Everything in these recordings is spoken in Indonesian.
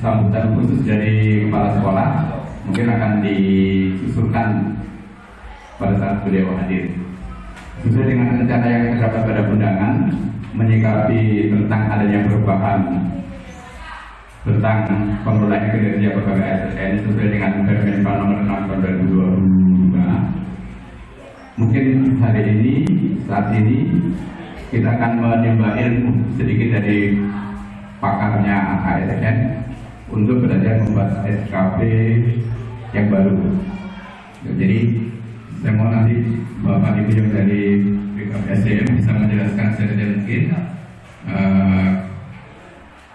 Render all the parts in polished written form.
Sambutan khusus dari kepala sekolah mungkin akan disusulkan pada saat beliau hadir. Sesuai dengan rencana yang terdapat pada undangan menyikapi tentang adanya perubahan tentang pengelolaan kinerja pegawai ASN sesuai dengan Permenpan Nomor 6 Tahun 2022. Mungkin hari ini, saat ini kita akan menimba ilmu sedikit dari pakarnya ASN untuk belajar membuat SKP yang baru. Jadi saya mau nanti Bapak Ibu yang dari SDM bisa menjelaskan secara mungkin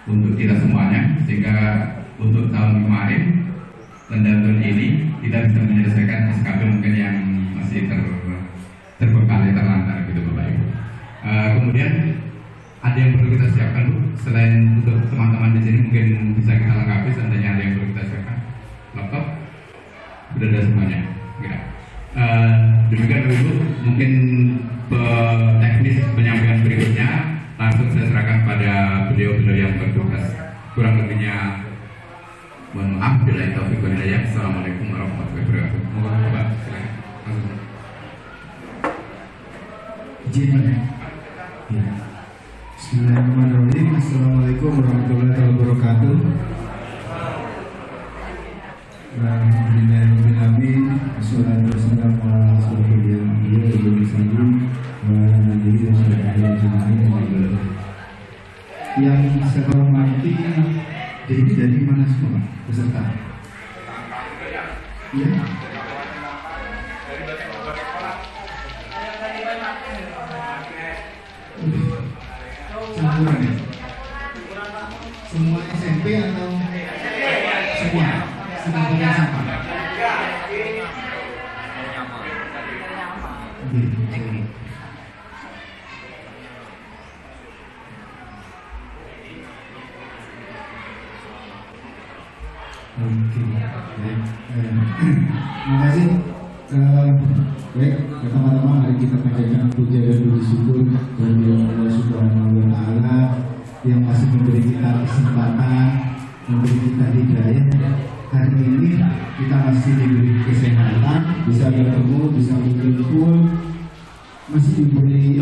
untuk kita semuanya, sehingga untuk tahun kemarin dan tahun ini kita bisa menyelesaikan SKP mungkin yang masih terbengkalai terlantar gitu Bapak Ibu. Kemudian ada yang perlu kita siapkan Bu, selain untuk teman-teman di sini mungkin bisa kita lengkapi, seandainya ada yang perlu kita siapkan. Laptop sudah ada semuanya. Ya. Demikian dulu mungkin teknis penyampaian berikutnya langsung saya serahkan pada beliau-beliau yang bertugas. Kurang lebihnya mohon maaf bila itu hidayah. Assalamualaikum warahmatullahi wabarakatuh. Mohon Bapak silakan. Izin ya. Bismillahirrahmanirrahim. Assalamualaikum warahmatullahi wabarakatuh. Alhamdulillahirrahmanirrahim. Wassalatu wassalamu ala rasulillah yang saya hormati dari mana semua peserta? Ya. Campuran ya? Semua SMP atau semua? Semuanya sama? Oke, terima kasih. Baik, teman-teman, mari kita panjatkan puja dan puji syukur bagi Allah Subhanahu wa Ta'ala yang masih memberi kita kesempatan, memberi kita hidayah. Hari ini kita masih diberi kesehatan, bisa bertemu, bisa berkumpul, masih diberi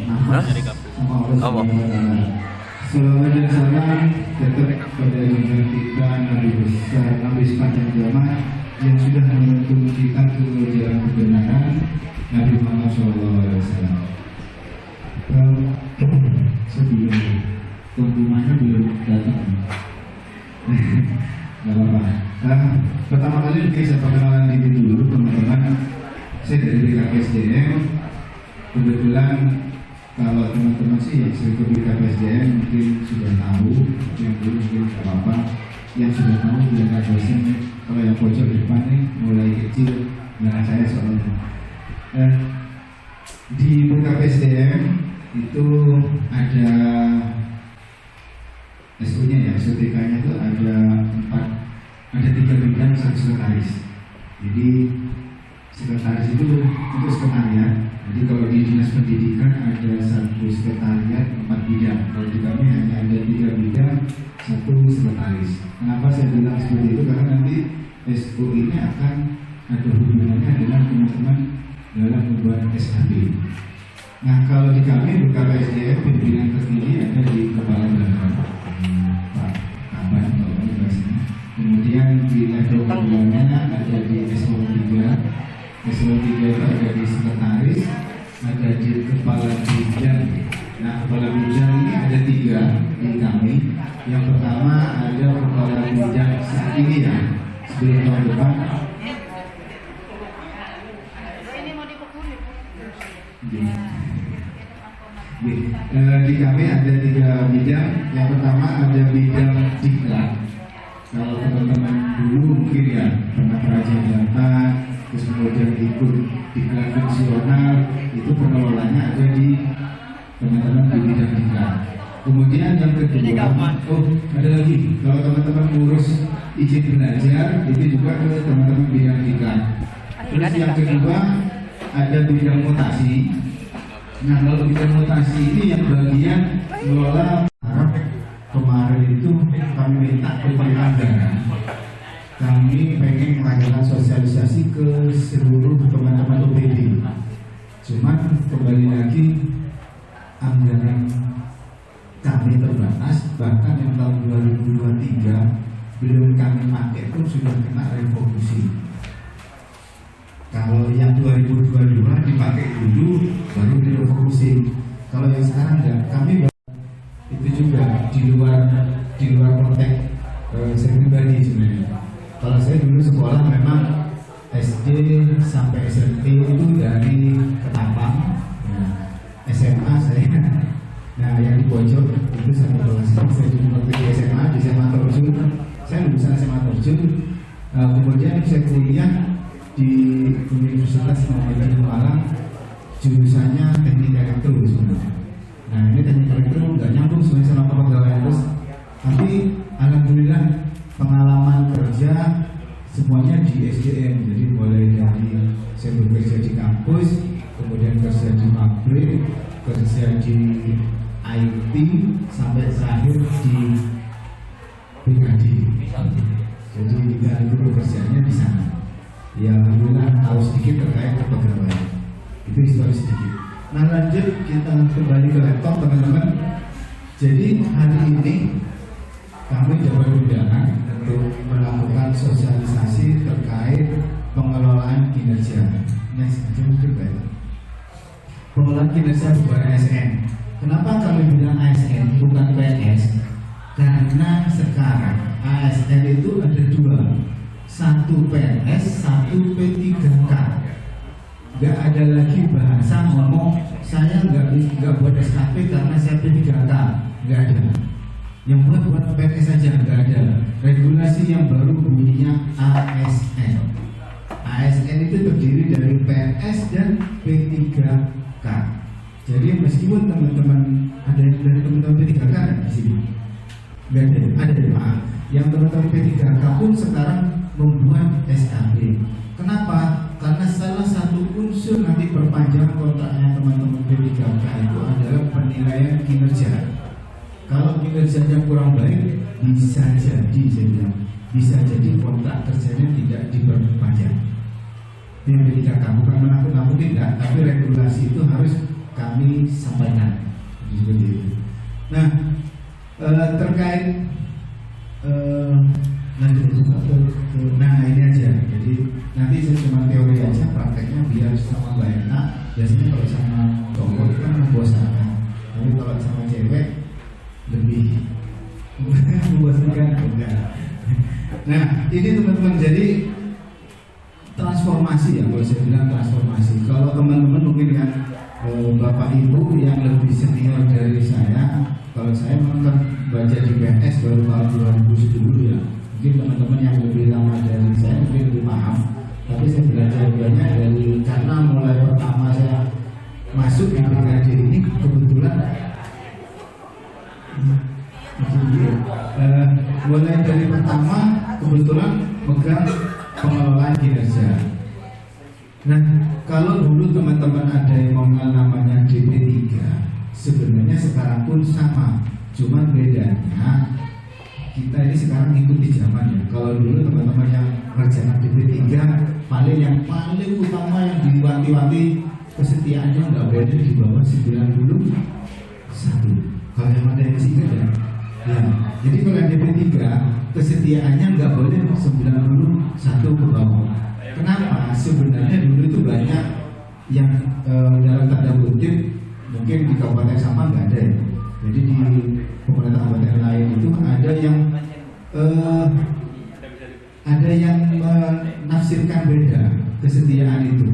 nafas sama Allah Subhanahu wa Ta'ala. Salawat dan salam tetap pada junjungan kita Nabi besar, Nabi sepanjang zaman yang sudah menuntun kita ke jalan kebenaran, Nabi Muhammad SAW. Sebelum pengumumannya belum datang, nggak apa-apa. Pertama kali mungkin saya perkenalan diri dulu teman-teman. Saya dari BKPSDM. Kebetulan kalau teman-teman sih yang sering ke BKPSDM mungkin sudah tahu, yang belum mungkin nggak apa-apa. Yang sudah tahu bilang dosen. Kalau yang pojok depan nih mulai kecil dengan saya soalnya. Di BKPSDM itu ada SO-nya ya, SOTK-nya itu ada 3 bidang, 1 sekretaris. Jadi sekretaris itu untuk sekretariat. Jadi kalau di dinas pendidikan ada 1 sekretariat, 4 bidang. Kalau di kami hanya ada 3 bidang, 1 sekretaris. Kenapa saya bilang seperti itu? Karena nanti SO ini akan ada hubungannya dengan teman-teman dalam membuat SKP. Nah, kalau di kami BKPSDM pimpinan tertinggi ada di kepala belakang Pak Kaban, kalau bahasanya. Kemudian di level keduanya ada di SO3. SO3 itu ada di sekretaris, ada di kepala bidang. Nah, kepala bidang ini ada 3 di kami. Yang pertama ada kepala bidang saat ini ya, sebelum tahun depan. Di kami ada 3 bidang. Yang pertama ada bidang diklat. Kalau teman-teman dulu mungkin ya pernah pelajaran data, terus kemudian ikut diklat fungsional, itu pengelolanya ada di teman-teman di bidang diklat. Kemudian yang kedua, ada lagi. Kalau teman-teman ngurus izin belajar, itu juga ke teman-teman bidang diklat. Terus yang kedua ada bidang mutasi. Nah, kalau bidang mutasi ini yang bagian mengelola kemarin itu kami kami minta pemerintah anggaran, kami pengen melakukan sosialisasi ke seluruh teman-teman OPD. Cuman kembali lagi anggaran kami terbatas, bahkan yang tahun 2023 belum kami pakai pun sudah kena revolusi. Kalau yang 2022 dipakai dulu baru direvolusi. Kalau yang sekarang enggak, kami itu juga di luar konteks saya pribadi sebenarnya. Kalau saya dulu sekolah memang SD sampai SMP itu dari Ketapang, SMA saya, nah yang di pojok itu sampai kelas saya juga waktu di SMA Terjun, saya lulusan SMA Terjun, kemudian saya kuliah di Universitas Muhammadiyah Malang, jurusannya teknik elektro sebenarnya. Nah ini teknik elektro nggak nyambung sebenarnya sama kepegawaian terus, tapi alhamdulillah pengalaman kerja semuanya di SDM. Jadi mulai dari saya bekerja di kampus, kemudian kerja di pabrik, kerja di IT, sampai terakhir di BKD. Jadi itu pekerjaannya di sana. Ya alhamdulillah tahu sedikit terkait kepegawaian. Itu histori sedikit. Nah lanjut kita kembali ke laptop teman-teman. Jadi hari ini kami dapat undangan untuk melakukan sosialisasi terkait pengelolaan kinerja. Pengelolaan kinerja bukan ASN. Kenapa kami bilang ASN bukan PNS? Karena sekarang ASN itu ada dua, satu PNS, satu P3K. Gak ada lagi bahasa ngomong saya nggak buat SKP karena saya P3K, nggak ada. Yang buat PNS saja nggak ada. Regulasi yang baru bunyinya ASN. ASN itu terdiri dari PNS dan P3K. Jadi meskipun teman-teman ada yang dari teman-teman P3K di sini, nggak ada maaf. Yang teman-teman P3K pun sekarang membuat SKP. Kenapa? Karena salah satu unsur nanti perpanjangan kontraknya teman-teman P3K itu adalah penilaian kinerja. Kalau kinerjanya kurang baik, bisa jadi saya bilang, bisa jadi kontrak kerjanya tidak diperpanjang. Yang P3K bukan menakut-nakuti tidak, tapi regulasi itu harus kami sampaikan seperti itu. Nah, terkait nah ini aja. Jadi nanti saya cuma teori aja, prakteknya biar sama Mbak Ena. Biasanya kalau sama cowok itu kan membosankan, tapi kalau sama cewek lebih membosankan enggak. Nah ini teman-teman, jadi transformasi ya, kalau saya bilang transformasi. Kalau teman-teman mungkin dengan bapak ibu yang lebih senior dari saya, kalau saya memang baca di PNS baru tahun 2010 ya. Mungkin teman-teman yang lebih lama dari saya mungkin lebih paham. Tapi saya belajar banyak dari, karena mulai pertama saya masuk di BKD ini kebetulan mulai dari pertama kebetulan megang pengelolaan kinerja. Nah kalau dulu teman-teman ada yang mengenal namanya DP3, sebenarnya sekarang pun sama, cuman bedanya kita ini sekarang ikuti zaman ya. Kalau dulu teman-teman yang kerjaan DP3 yang paling utama yang diwanti-wanti kesetiaannya nggak boleh di bawah 91. Kalau yang ada yang singkat ya. Jadi kalau yang DP3 kesetiaannya nggak boleh 91 ke bawah. Kenapa? Sebenarnya dulu itu banyak yang dalam tanda kutip mungkin di Kabupaten Sampang nggak ada ya. Jadi di pemerintah kabupaten lain itu ada yang menafsirkan beda kesetiaan itu.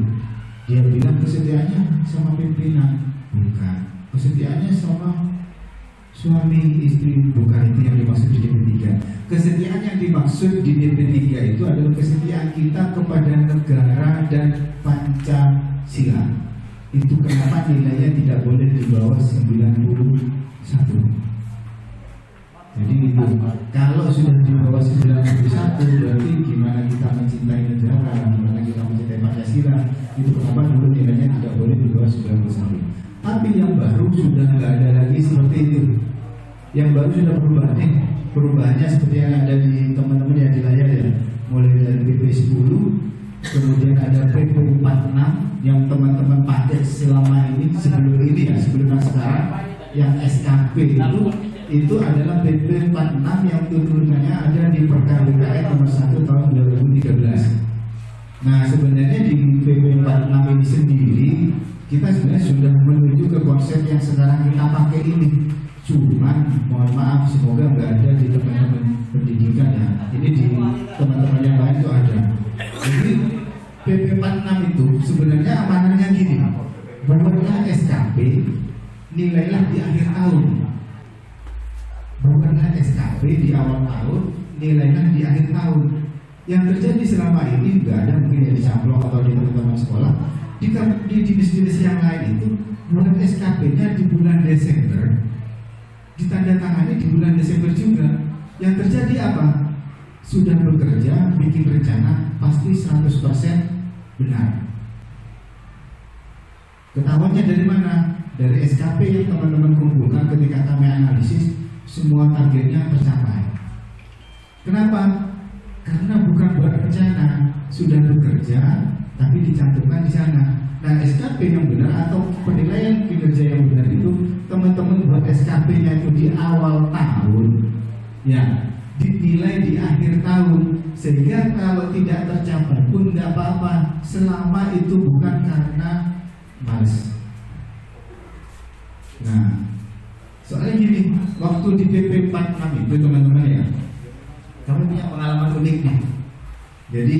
Dia bilang kesetiaannya sama pimpinan, bukan. Kesetiaannya sama suami istri, bukan. Itu yang dimaksud di DP3. Kesetiaan yang dimaksud di DP3 itu adalah kesetiaan kita kepada negara dan Pancasila. Itu kenapa nilainya tidak boleh di bawah 91. Jadi itu, kalau sudah di bawah 91 berarti gimana kita mencintai negara, gimana kita mencintai Pancasila. Itu kenapa dulu nilainya tidak boleh di bawah 91. Tapi yang baru sudah nggak ada lagi seperti itu. Yang baru sudah berubah nih. perubahannya seperti yang ada di teman-teman yang di layar ya, mulai dari PP 10, kemudian ada PP 46 yang teman-teman pakai selama ini, sebelum ini ya, sebelum sekarang, yang SKP itu adalah PP 46 yang turunannya ada di Perkab BKN nomor 1 tahun 2013. Nah sebenarnya di PP 46 ini sendiri kita sebenarnya sudah menuju ke konsep yang sekarang kita pakai ini. Cuman mohon maaf, semoga nggak ada di teman-teman pendidikan ya. Ini di teman-teman yang lain itu ada. Jadi PP 46 itu sebenarnya amanahnya gini, buatlah SKP, nilailah di akhir tahun. Buatlah SKP di awal tahun, nilailah di akhir tahun. Yang terjadi selama ini nggak ada, mungkin ya di Camplok atau di teman-teman sekolah, di dinas-dinas yang lain itu buat SKP-nya di bulan Desember, ditandatangani di bulan Desember juga. Yang terjadi apa? Sudah bekerja, bikin rencana, pasti 100% benar. Ketahuannya dari mana? Dari SKP yang teman-teman kumpulkan ketika kami analisis, semua targetnya tercapai. Kenapa? Karena bukan buat rencana, sudah bekerja, tapi dicantumkan di sana. Nah, SKP yang benar atau penilaian kinerja yang benar itu teman-teman buat SKP-nya itu di awal tahun, ya, dinilai di akhir tahun, sehingga kalau tidak tercapai pun nggak apa-apa, selama itu bukan karena malas. Nah, soalnya gini, waktu di PP 46 itu teman-teman ya, kami punya pengalaman unik nih. Jadi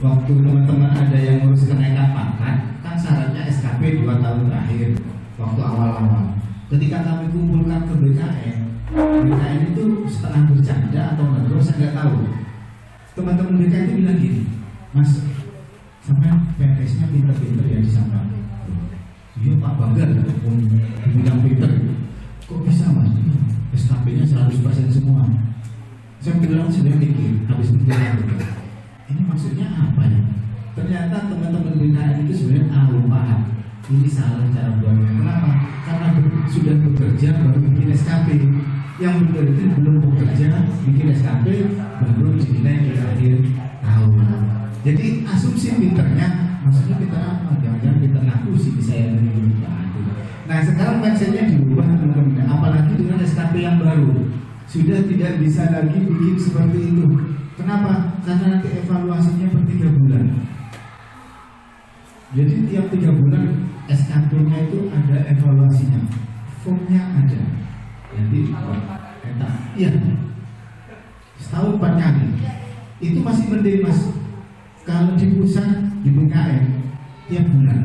waktu teman-teman ada yang ngurus kenaikan pangkat, kan syaratnya SKP 2 tahun terakhir. Waktu awal-awal, ketika kami kumpulkan ke BKN itu setengah bercanda atau enggak, saya nggak tahu. Teman-teman BKN itu bilang gini, Mas, sampai PNS-nya pinter-pinter ya di sana. Iya Pak, bangga dibilang pinter. Kok bisa Mas? SKP-nya 100% semua. Saya bilang sebenarnya mikir, habis mikir ini maksudnya apa ya? Ternyata teman-teman BKN itu sebenarnya paham. Ini salah cara buatnya. Kenapa? Karena sudah bekerja baru bikin SKP. Yang benar itu belum bekerja bikin SKP baru dinilai di akhir tahun. Jadi asumsi pinternya, maksudnya pinter apa? Jangan-jangan pinter ngaku sih saya ini. Nah sekarang mindsetnya diubah teman-teman. Apalagi dengan SKP yang baru. Sudah tidak bisa lagi bikin seperti itu. Kenapa? Karena nanti evaluasinya per 3 bulan. Jadi tiap 3 bulan SKP-nya itu ada evaluasinya. Formnya ada. Nanti iya. Setahun 4 kali. Itu masih mending Mas. Kalau di pusat di BKN tiap bulan.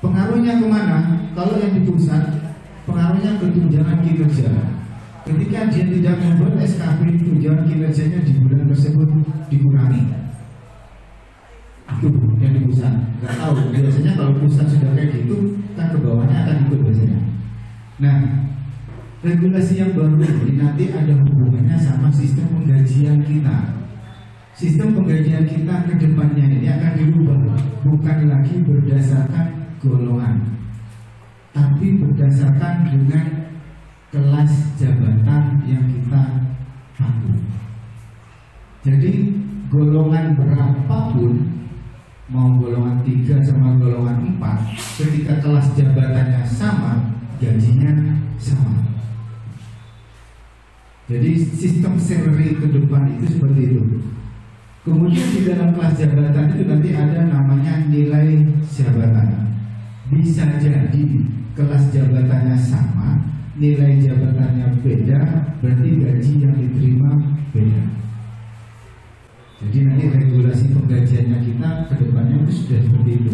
Pengaruhnya kemana? Kalau yang di pusat pengaruhnya ke tunjangan kinerja. Ketika dia tidak membuat SKP, tunjangan kinerjanya di bulan tersebut dikurangi. Itu yang di pusat. Nggak tahu. Biasanya kalau pusat sudah kayak gitu, kan ke bawahnya akan ikut biasanya. Nah, regulasi yang baru ini nanti ada hubungannya sama sistem penggajian kita. Sistem penggajian kita ke depannya ini akan dirubah, bukan lagi berdasarkan golongan, tapi berdasarkan dengan kelas jabatan yang kita patuh. Jadi golongan berapapun, mau golongan 3 sama golongan 4, ketika kelas jabatannya sama, gajinya sama. Jadi sistem salary ke depan itu seperti itu. Kemudian di dalam kelas jabatan itu nanti ada namanya nilai jabatan. Bisa jadi kelas jabatannya sama, nilai jabatannya beda, berarti gaji yang diterima beda. Jadi nanti regulasi penggajiannya kita ke depannya itu sudah seperti itu.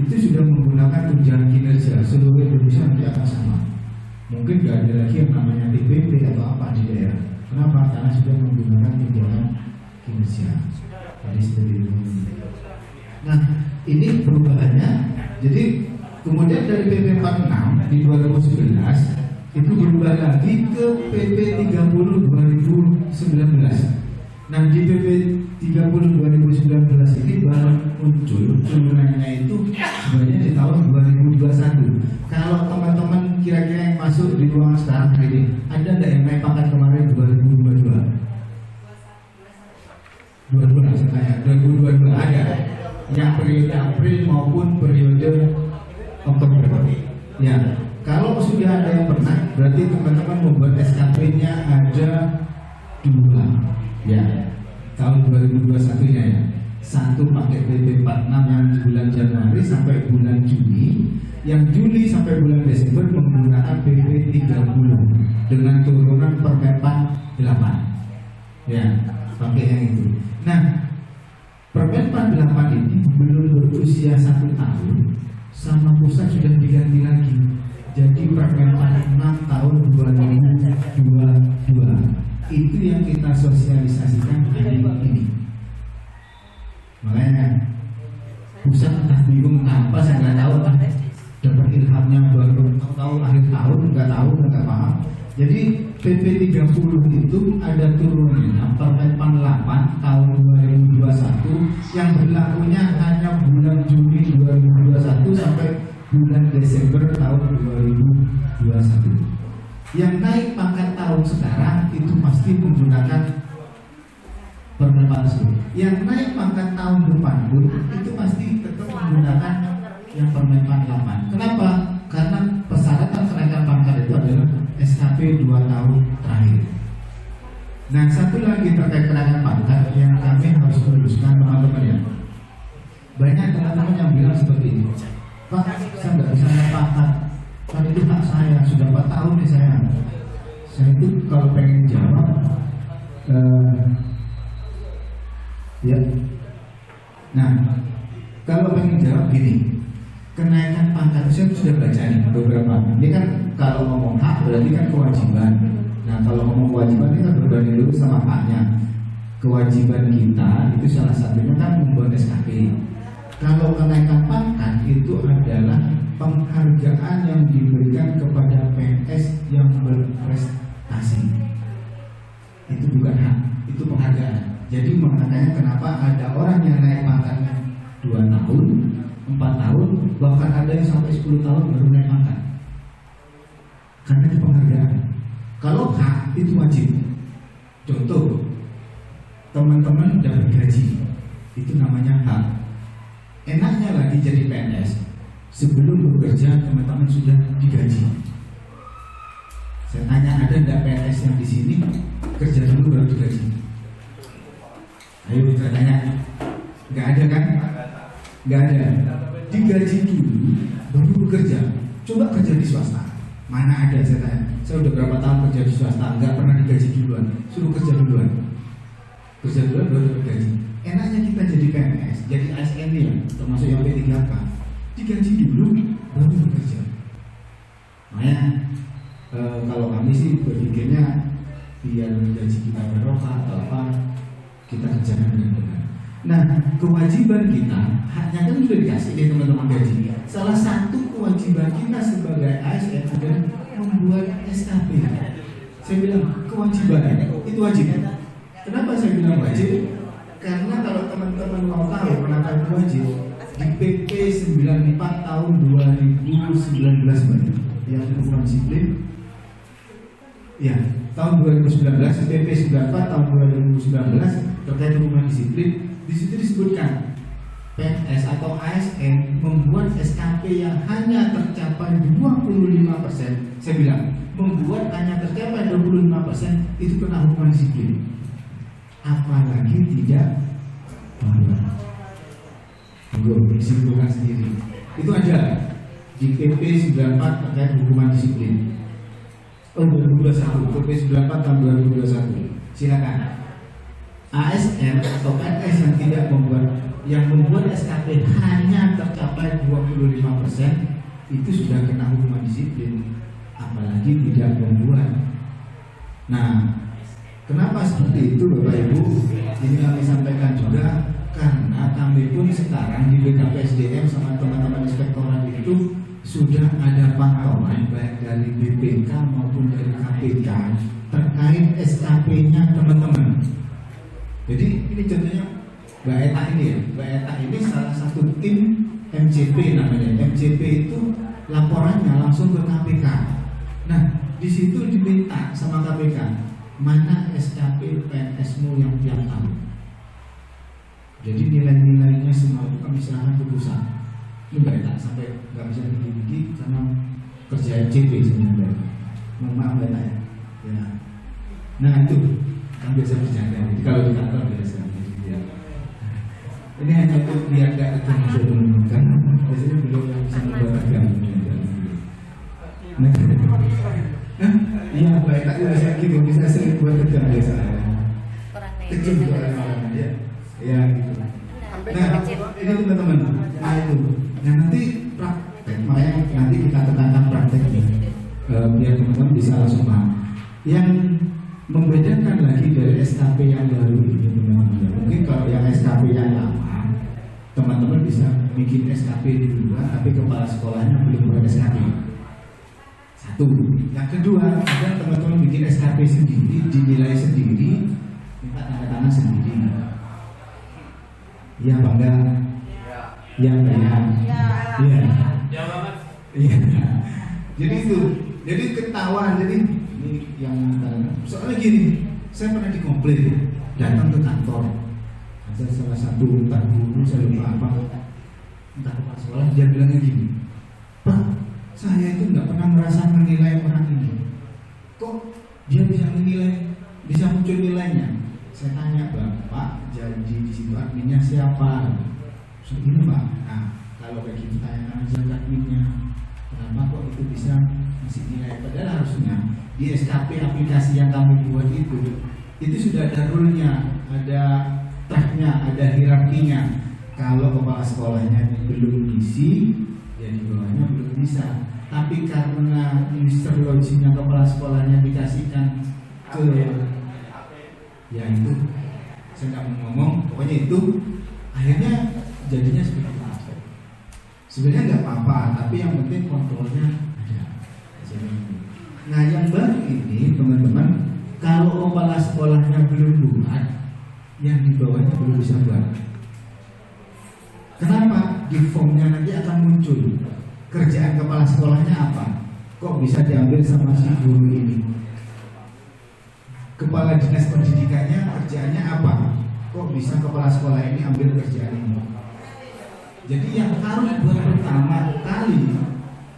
Itu sudah menggunakan tunjangan kinerja, seluruh Indonesia nanti akan sama. Mungkin nggak ada lagi yang namanya TPP atau apa di daerah. Kenapa? Karena sudah menggunakan tunjangan kinerja. Jadi seperti itu. Nah, ini perubahannya. Jadi kemudian dari PP 46 di 2011 itu berubah lagi ke PP 30 2019. Nah di PP 30 2019 ini baru muncul turunannya itu sebenarnya di tahun 2021. Kalau teman-teman kira-kira yang masuk di ruang sekarang ini, ada nggak yang naik pangkat kemarin 2022? 2022 ada, yang periode April maupun periode Oktober. Ya, kalau sudah ada yang pernah, berarti teman-teman membuat SKP-nya ada 2, ya, tahun 2021 nya ya. Satu pakai PP 46 yang bulan Januari sampai bulan Juni, yang Juli sampai bulan Desember menggunakan PP 30 dengan turunan Permenpan 8. Ya, pakai yang itu. Nah, Permenpan 8 ini belum berusia 1 tahun, sama pusat sudah diganti lagi. Jadi Permenpan 6 tahun 2022 itu yang kita sosialisasikan hari ini. Makanya pusat entah bingung apa, saya nggak tahu lah. Dapat ilhamnya baru tahu akhir tahun, nggak paham. Jadi PP 30 itu ada turunnya Permenpan 8 tahun 2021 yang berlakunya hanya bulan Juni 2021 sampai bulan Desember tahun 2021. Yang naik pangkat tahun sekarang itu pasti menggunakan Permenpan tersebut. Yang naik pangkat tahun depan pun itu pasti tetap menggunakan yang Permenpan 8. Kenapa? Karena persyaratan kenaikan pangkat itu adalah SKP 2 tahun terakhir. Nah, satu lagi terkait kenaikan pangkat yang kami harus luruskan teman-teman ya. Banyak teman-teman yang bilang seperti ini, Pak, saya nggak bisa naik pangkat. Kan itu hak saya, sudah 4 tahun nih saya. Saya itu kalau pengen jawab, ya. Nah, kalau pengen jawab gini, kenaikan pangkat saya sudah baca nih beberapa. Ini kan kalau ngomong hak berarti kan kewajiban. Nah, kalau ngomong kewajiban ini kan berbanding dulu sama haknya. Kewajiban kita itu salah satunya kan membuat SKP. Kalau kenaikan pangkat itu adalah penghargaan yang diberikan kepada PNS yang berprestasi. Itu bukan hak, itu penghargaan. Jadi makanya kenapa ada orang yang naik pangkatnya 2 tahun, 4 tahun, bahkan ada yang sampai 10 tahun baru naik pangkat. Karena itu penghargaan. Kalau hak itu wajib. Contoh, teman-teman dapat gaji, itu namanya hak. Enaknya lagi jadi PNS, sebelum bekerja teman-teman sudah digaji. Saya tanya, ada enggak PNS yang di sini kerja dulu baru digaji? Ayo kita tanya. Enggak ada kan? Enggak ada. Digaji dulu baru bekerja. Coba kerja di swasta. Mana ada, saya tanya. Saya udah berapa tahun kerja di swasta, enggak pernah digaji duluan. Suruh kerja duluan. Kerja duluan baru digaji. Enaknya kita jadi PNS, jadi ASN ya, termasuk yang P3K. Digaji dulu baru bekerja. Makanya kalau kami sih berpikirnya biar gaji kita barokah atau apa, kita kerjakan dengan benar. Nah, kewajiban kita, haknya kan sudah dikasih ya teman-teman gaji. Salah satu kewajiban kita sebagai ASN adalah membuat SKP. Saya bilang kewajiban itu wajib. Kenapa saya bilang wajib? Karena kalau teman-teman mau tahu kenapa itu wajib, di PP 94 tahun 2019 yang hukuman disiplin, ya tahun 2019 PP 94 tahun 2019 terkait hukuman disiplin, di situ disebutkan PNS atau ASN membuat SKP yang hanya tercapai 25%. Saya bilang membuat hanya tercapai 25% itu kena hukuman disiplin. Apalagi tidak membuat. Tunggu, disimpulkan sendiri. Itu ada di PP 94 terkait hukuman disiplin. Oh, 2021, PP 94 tahun 2021. Silakan. ASN atau PNS yang tidak membuat SKP hanya tercapai 25% itu sudah kena hukuman disiplin. Apalagi tidak membuat. Nah, kenapa seperti itu Bapak Ibu? Ini kami sampaikan juga karena kami pun sekarang di BKPSDM sama teman-teman inspektorat itu sudah ada pantauan baik dari BPK maupun dari KPK terkait SKP-nya teman-teman. Jadi ini contohnya Mbak Eta ini ya. Mbak Eta ini salah satu tim MCP namanya. MCP itu laporannya langsung ke KPK. Nah, di situ diminta sama KPK, mana SKP PNS-mu yang tiap tahun. Jadi nilai-nilainya semua itu kami serahkan ke pusat. Ini nggak enak sampai nggak bisa tinggi karena kerja CP sebenarnya. Mohon maaf ya. Ya. Nah itu kan biasa bercanda. Jadi kalau di kantor biasa. Ya. Ini hanya untuk biar nggak ketemu kan. Biasanya beliau yang bisa membuat agama. Iya baik. Tapi saya gitu bisa sering buat kerja biasa. Kecil juga orang-orang ya. Ya gitu. Nah ini teman-teman. Nah itu. Nah nanti praktek. Makanya nanti kita tekankan prakteknya. Biar teman-teman bisa langsung paham. Yang membedakan lagi dari SKP yang baru ini teman-teman. Mungkin kalau yang SKP yang lama, teman-teman bisa bikin SKP duluan, tapi kepala sekolahnya belum buat SKP. Satu. Yang kedua, ada teman-teman bikin SKP sendiri, dinilai sendiri, minta tanda tangan sendiri. Iya bangga. Iya banyak. Iya. Ya banget. Iya. Jadi itu. Jadi ketahuan. Jadi ini yang soalnya gini, saya pernah dikomplain datang ke kantor. Ada salah satu entah guru saya lupa apa, entah kepala sekolah, dia bilangnya gini, Pak, saya itu nggak pernah merasa menilai orang ini. Kok dia bisa menilai, bisa muncul nilainya? Saya tanya, Bapak janji di situ adminnya siapa? So, ini Pak. Nah, kalau kayak gitu tanyakan aja ke adminnya. Kenapa kok itu bisa masih nilai? Padahal harusnya di SKP aplikasi yang kami buat itu sudah ada rule-nya, ada track-nya, ada hierarkinya. Kalau kepala sekolahnya belum ngisi, ya di bawahnya belum bisa. Tapi karena user login-nya kepala sekolahnya dikasihkan ke, ya itu saya nggak mau ngomong, pokoknya itu akhirnya jadinya seperti itu. Sebenarnya nggak apa-apa, tapi yang penting kontrolnya ada. Nah yang baru ini teman-teman, kalau kepala sekolahnya belum buat, yang di bawahnya belum bisa buat. Kenapa? Di formnya nanti akan muncul kerjaan kepala sekolahnya apa? Kok bisa diambil sama si guru ini? Kepala dinas pendidikannya kerjaannya apa? Kok bisa kepala sekolah ini ambil kerjaan ini? Jadi yang harus buat pertama kali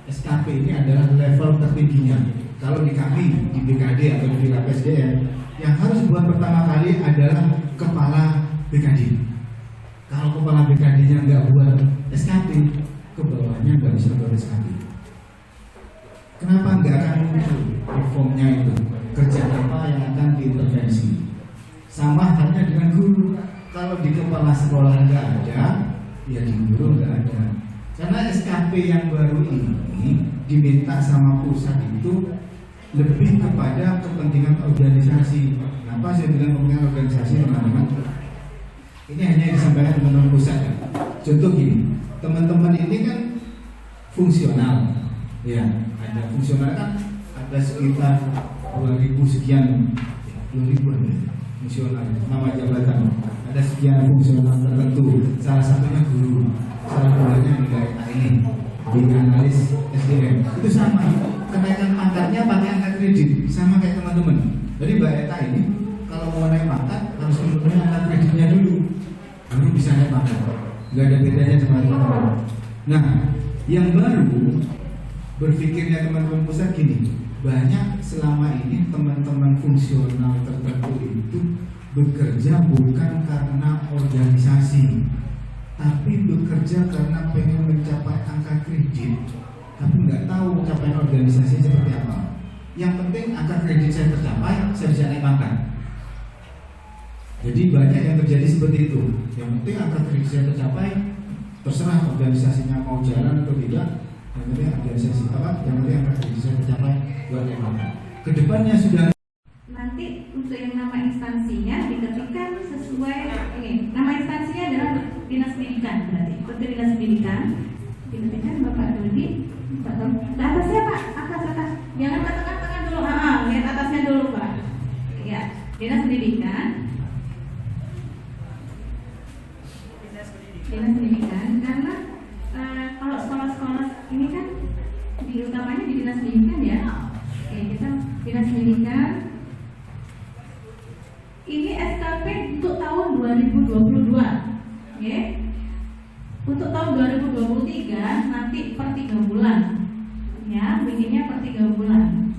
SKP ini adalah level tertingginya. Kalau di kami di BKD atau di PSDM, yang harus buat pertama kali adalah kepala BKD. Kalau kepala BKD-nya nggak buat SKP, ke bawahnya nggak bisa buat SKP. Kenapa nggak akan muncul reformnya itu? Kerja apa yang akan diintervensi? Sama halnya dengan guru. Kalau di kepala sekolah nggak ada, ya di guru nggak ada. Karena SKP yang baru ini diminta sama pusat itu lebih kepada kepentingan organisasi. Kenapa saya bilang kepentingan organisasi teman-teman? Ini hanya disampaikan teman-teman pusat. Contoh gini, teman-teman ini kan fungsional, ya ada fungsional kan ada sekitar 2000 sekian, 2000-an ya, fungsional nama jabatan. Ada sekian fungsional tertentu, salah satunya guru, salah satunya nilai ini di analis SDM. Itu sama, kenaikan pangkatnya pakai angka kredit, sama kayak teman-teman. Jadi Mbak Eta ini kalau mau naik pangkat harus menurunkan angka kreditnya dulu, baru bisa naik pangkat. Gak ada bedanya sama teman-teman. Nah, yang baru berpikirnya teman-teman pusat gini, banyak selama ini teman-teman fungsional tertentu itu bekerja bukan karena organisasi, tapi bekerja karena pengen mencapai angka kredit, tapi nggak tahu capaian organisasi seperti apa. Yang penting angka kredit saya tercapai, saya bisa naik pangkat. Jadi banyak yang terjadi seperti itu. Yang penting angka kredit saya tercapai, terserah organisasinya mau jalan atau tidak. Yang penting organisasi apa? Yang penting angka kredit saya tercapai, buat naik pangkat. Kedepannya sudah. Nanti untuk yang nama instansinya diketikkan sesuai ini. Nama instansinya adalah Dinas Pendidikan, berarti Menteri Dinas Pendidikan. Diketikkan Bapak Dodi. Atasnya Pak, atas. Jangan ke tengah-tengah dulu. Lihat atasnya dulu Pak. Ya, Dinas Pendidikan. Dinas Pendidikan, karena kalau sekolah-sekolah ini kan utamanya di Dinas Pendidikan ya. Oke, kita Ini SKP untuk tahun 2022. Oke. Untuk tahun 2023 nanti per 3 bulan. Ya, bikinnya per 3 bulan.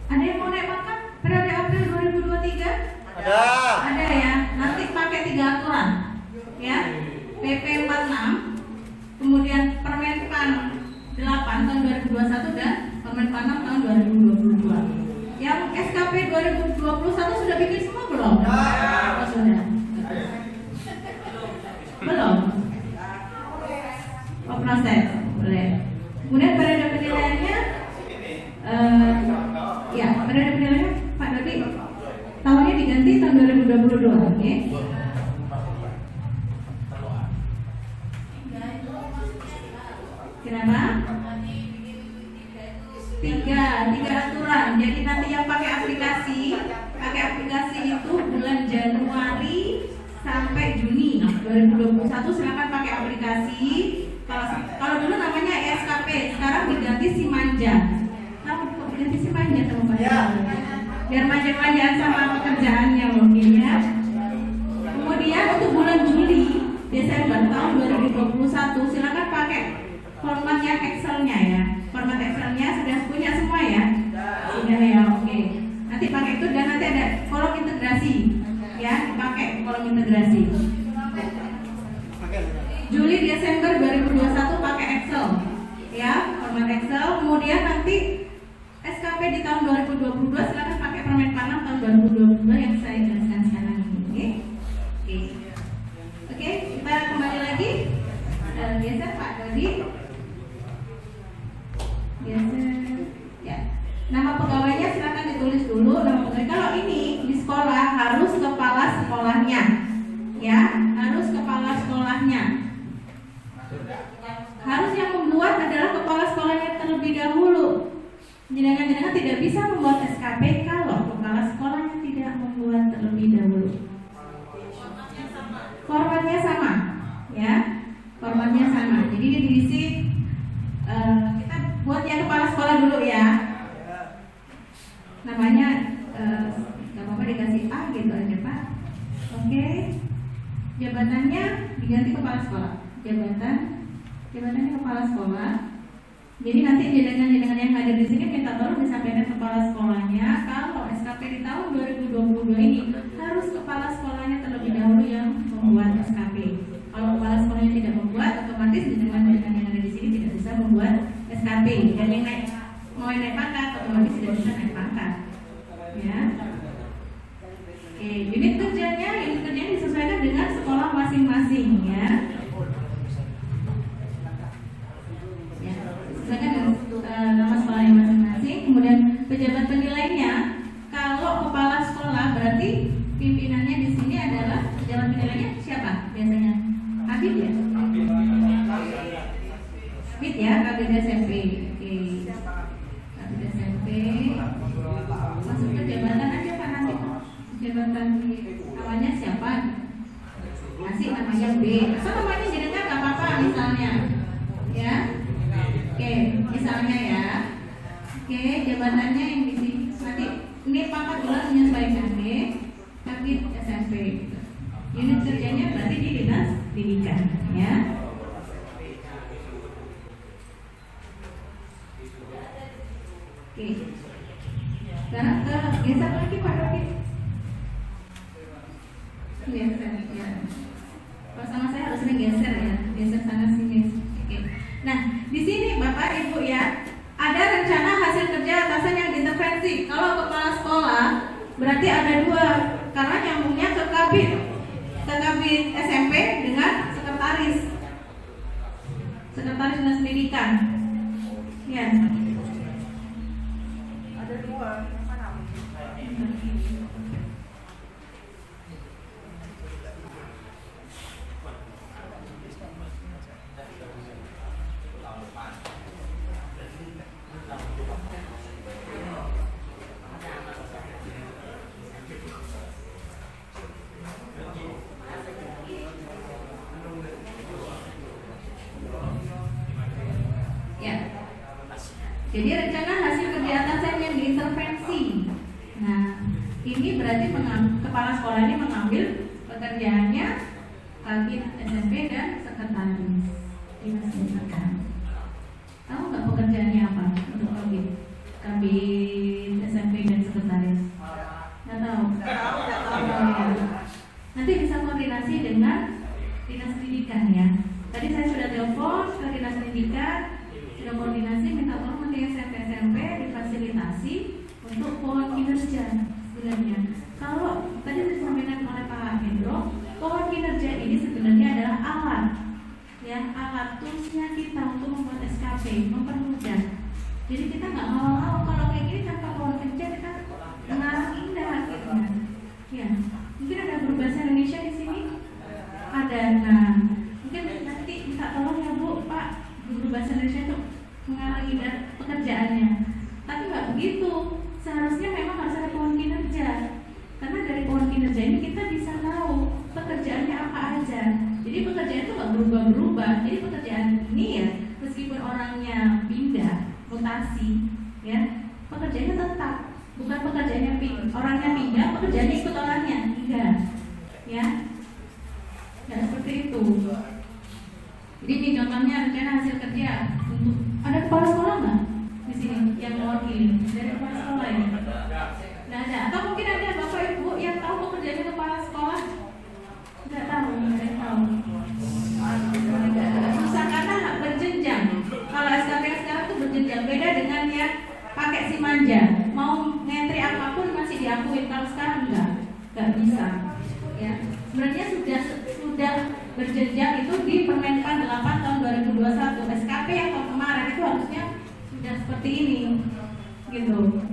Ada yang mau naik pangkat periode April 2023? Ada ya. Nanti pakai 3 aturan. Ya. PP 46, kemudian Permenpan 8 tahun 2021 dan Permenpan 6 tahun 2022. Yang SKP 2021 sudah bikin semua belum? Oh, sudah. Belum? Oh, proses. Boleh. Kemudian periode penilaiannya ya, periode penilaiannya Pak Dodi tahunnya diganti tahun 2022, oke? Kenapa? Tiga aturan. Jadi nanti yang pakai aplikasi itu bulan Januari sampai Juni 2021 silakan pakai aplikasi. Kalau dulu namanya SKP, sekarang diganti Simanja. Kenapa kok diganti Simanja sama Pak? Biar manja-manjaan sama pekerjaannya mungkin ya. Kemudian untuk bulan Juli, Desember tahun 2021 silakan pakai formatnya Excel-nya ya. Format Excel-nya sudah punya semua ya? Sudah ya, oke. Nanti pakai itu dan nanti ada kolom integrasi ya, pakai kolom integrasi. Juli Desember 2021 pakai Excel ya, format Excel. Kemudian nanti SKP di tahun 2022 silakan pakai Permenpan 6 tahun 2022 yang saya jelaskan sekarang ini. Oke, kita kembali lagi. Geser Pak Dodi. Geser. Ya. Nama pegawainya silakan ditulis dulu. Nama pegawai. Kalau ini di sekolah harus kepala sekolahnya, ya, harus kepala sekolahnya. Harus yang membuat adalah kepala sekolahnya terlebih dahulu. Jenengan-jenengan tidak bisa membuat SKP kalau kepala sekolahnya tidak membuat terlebih dahulu. Formatnya sama, ya, formatnya sama. Jadi diisi kita buat yang kepala sekolah dulu ya. Namanya nggak apa-apa dikasih A gitu aja Pak. Oke. Jabatannya diganti kepala sekolah. Jabatannya kepala sekolah. Jadi nanti jenengan-jenengan yang hadir di sini minta tolong disampaikan kepala sekolahnya kalau SKP di tahun 2022 ini harus kepala sekolahnya terlebih dahulu yang membuat SKP. Kalau kepala sekolahnya tidak membuat, otomatis jenengan-jenengan yang ada di sini tidak bisa membuat SKP. Dan yang mau naik pangkat otomatis tidak bisa naik pangkat. Ya. Oke, unit kerjanya disesuaikan dengan sekolah masing-masing ya. Nama sekolahnya masing-masing. Kemudian pejabat penilainya, kalau kepala sekolah berarti pimpinannya di sini adalah pejabat penilainya siapa biasanya? Kabid ya? Kabid ya, Kabid SMP. Oke. Kabid SMP. Masuk ke jabatan aja Pak nanti. Jabatan awalnya siapa? Masih namanya B. Asal namanya jadinya nggak apa-apa misalnya, ya. Oke, misalnya ya. Oke, jabatannya yang di sini nanti ini pangkat bulan menyesuaikan ya. Kabid SMP. Unit kerjanya berarti di dinas pendidikan ya. Oke. Sekarang geser lagi Pak Roki. Geser ya. Kalau sama saya harus sering geser ya. Geser sana sini. Oke. Nah, di sini Bapak Ibu ya, ada rencana hasil kerja atasan yang diintervensi. Kalau kepala sekolah berarti ada dua, karena nyambungnya ke kabid SMP dengan sekretaris dinas pendidikan. Ya. Ada dua. Jadi rencana hasil kerja atasan yang diintervensi. Nah, ini berarti kepala sekolah ini mengambil pekerjaannya kabin SMP dan sekretaris dinas pendidikan. Tahu nggak pekerjaannya apa untuk kabin SMP dan sekretaris? Nggak tahu. Oh, ya. Nanti bisa koordinasi dengan dinas pendidikan ya. Tadi saya sudah telepon ke dinas pendidikan, sudah koordinasi minta tolong nanti SMP difasilitasi untuk pohon kinerja sebenarnya. Kalau tadi disampaikan oleh Pak Hendro, pohon kinerja ini sebenarnya adalah alat, ya, alat toolsnya kita untuk membuat SKP, mempermudah. Jadi kita nggak mau kalau kayak gini tanpa pohon kinerja kita mengarang indah akhirnya. Ya, mungkin ada guru bahasa Indonesia di sini, ada. Nah, mungkin nanti minta tolong ya Bu, Pak, guru bahasa Indonesia itu mengarang indah pekerjaannya. Tapi nggak begitu. Seharusnya memang harus ada pohon kinerja. Karena dari pohon kinerja ini kita bisa tahu pekerjaannya apa aja. Jadi pekerjaan itu nggak berubah-berubah. Jadi pekerjaan ini ya, meskipun orangnya pindah, mutasi, ya, pekerjaannya tetap. Bukan pekerjaannya orangnya pindah, pekerjaannya ikut orangnya. Enggak, ya. Nggak seperti itu. Jadi ini contohnya rencana hasil kerja untuk ada kepala sekolah nggak di sini yang mewakili dari kepala sekolah ini? Nggak ada. Atau mungkin ada bapak ibu yang tahu pekerjaannya kepala sekolah? Nggak tahu, nggak ada yang tahu. Susah karena berjenjang. Kalau SKP sekarang itu berjenjang, beda dengan yang pakai si manja. Mau ngentri apapun masih diakuin. Kalau sekarang nggak bisa. Ya, sebenarnya sudah berjenjang itu di Permenpan 8 tahun 2021. SKP yang tahun kemarin itu harusnya sudah seperti ini, gitu.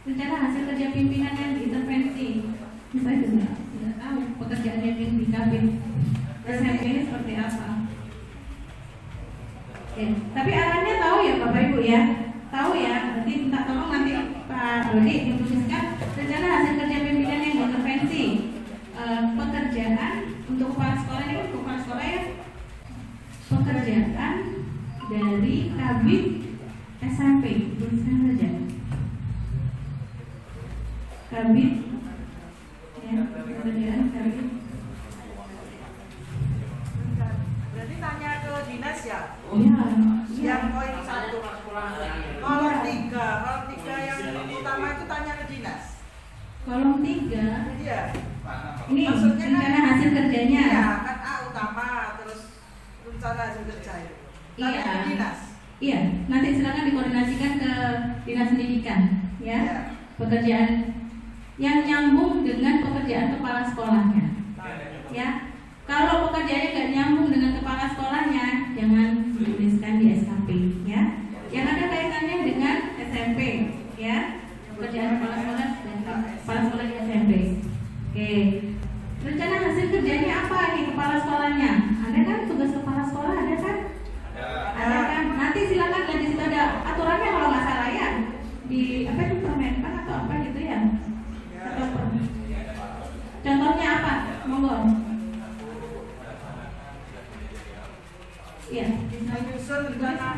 Rencana hasil kerja pimpinan yang diintervensi, saya sudah tahu pekerjaannya di kabin SMP ini seperti apa. Oke, tapi arahnya tahu ya Bapak Ibu ya, tahu ya. Nanti minta tolong nanti Pak Dodi menuliskan rencana hasil kerja pimpinan yang diintervensi. Pekerjaan untuk kepala sekolah ini, untuk kepala sekolah ya, pekerjaan dari kabin SMP, tuliskan saja kabin, ya, pekerjaan kabin. Berarti tanya ke dinas ya? Iya. Yang poin 1. Kolom 3 yang utama itu tanya ke dinas. Kolom 3. Iya. Ini Maksudnya rencana kan, hasil kerjanya. Iya, kan A utama, terus rencana hasil kerja itu. Tanya ke dinas. Iya, nanti silakan dikoordinasikan ke dinas pendidikan, ya. Iya. Pekerjaan yang nyambung dengan pekerjaan kepala sekolahnya, ya. Kalau pekerjaannya nggak nyambung dengan kepala sekolahnya, jangan dituliskan di SKP, ya. Yang ada kaitannya dengan SMP, ya. Pekerjaan kepala sekolah dan kepala sekolah di SMP. Oke. Rencana hasil kerjanya apa nih kepala sekolahnya? Ada kan tugas kepala sekolah, ada kan? Ada kan? Nanti silakan lihat di situ ada aturannya kalau nggak salah ya. Di apa itu Permenpan atau apa gitu ya? Atau contohnya apa? Monggo. Iya. Menyusun rencana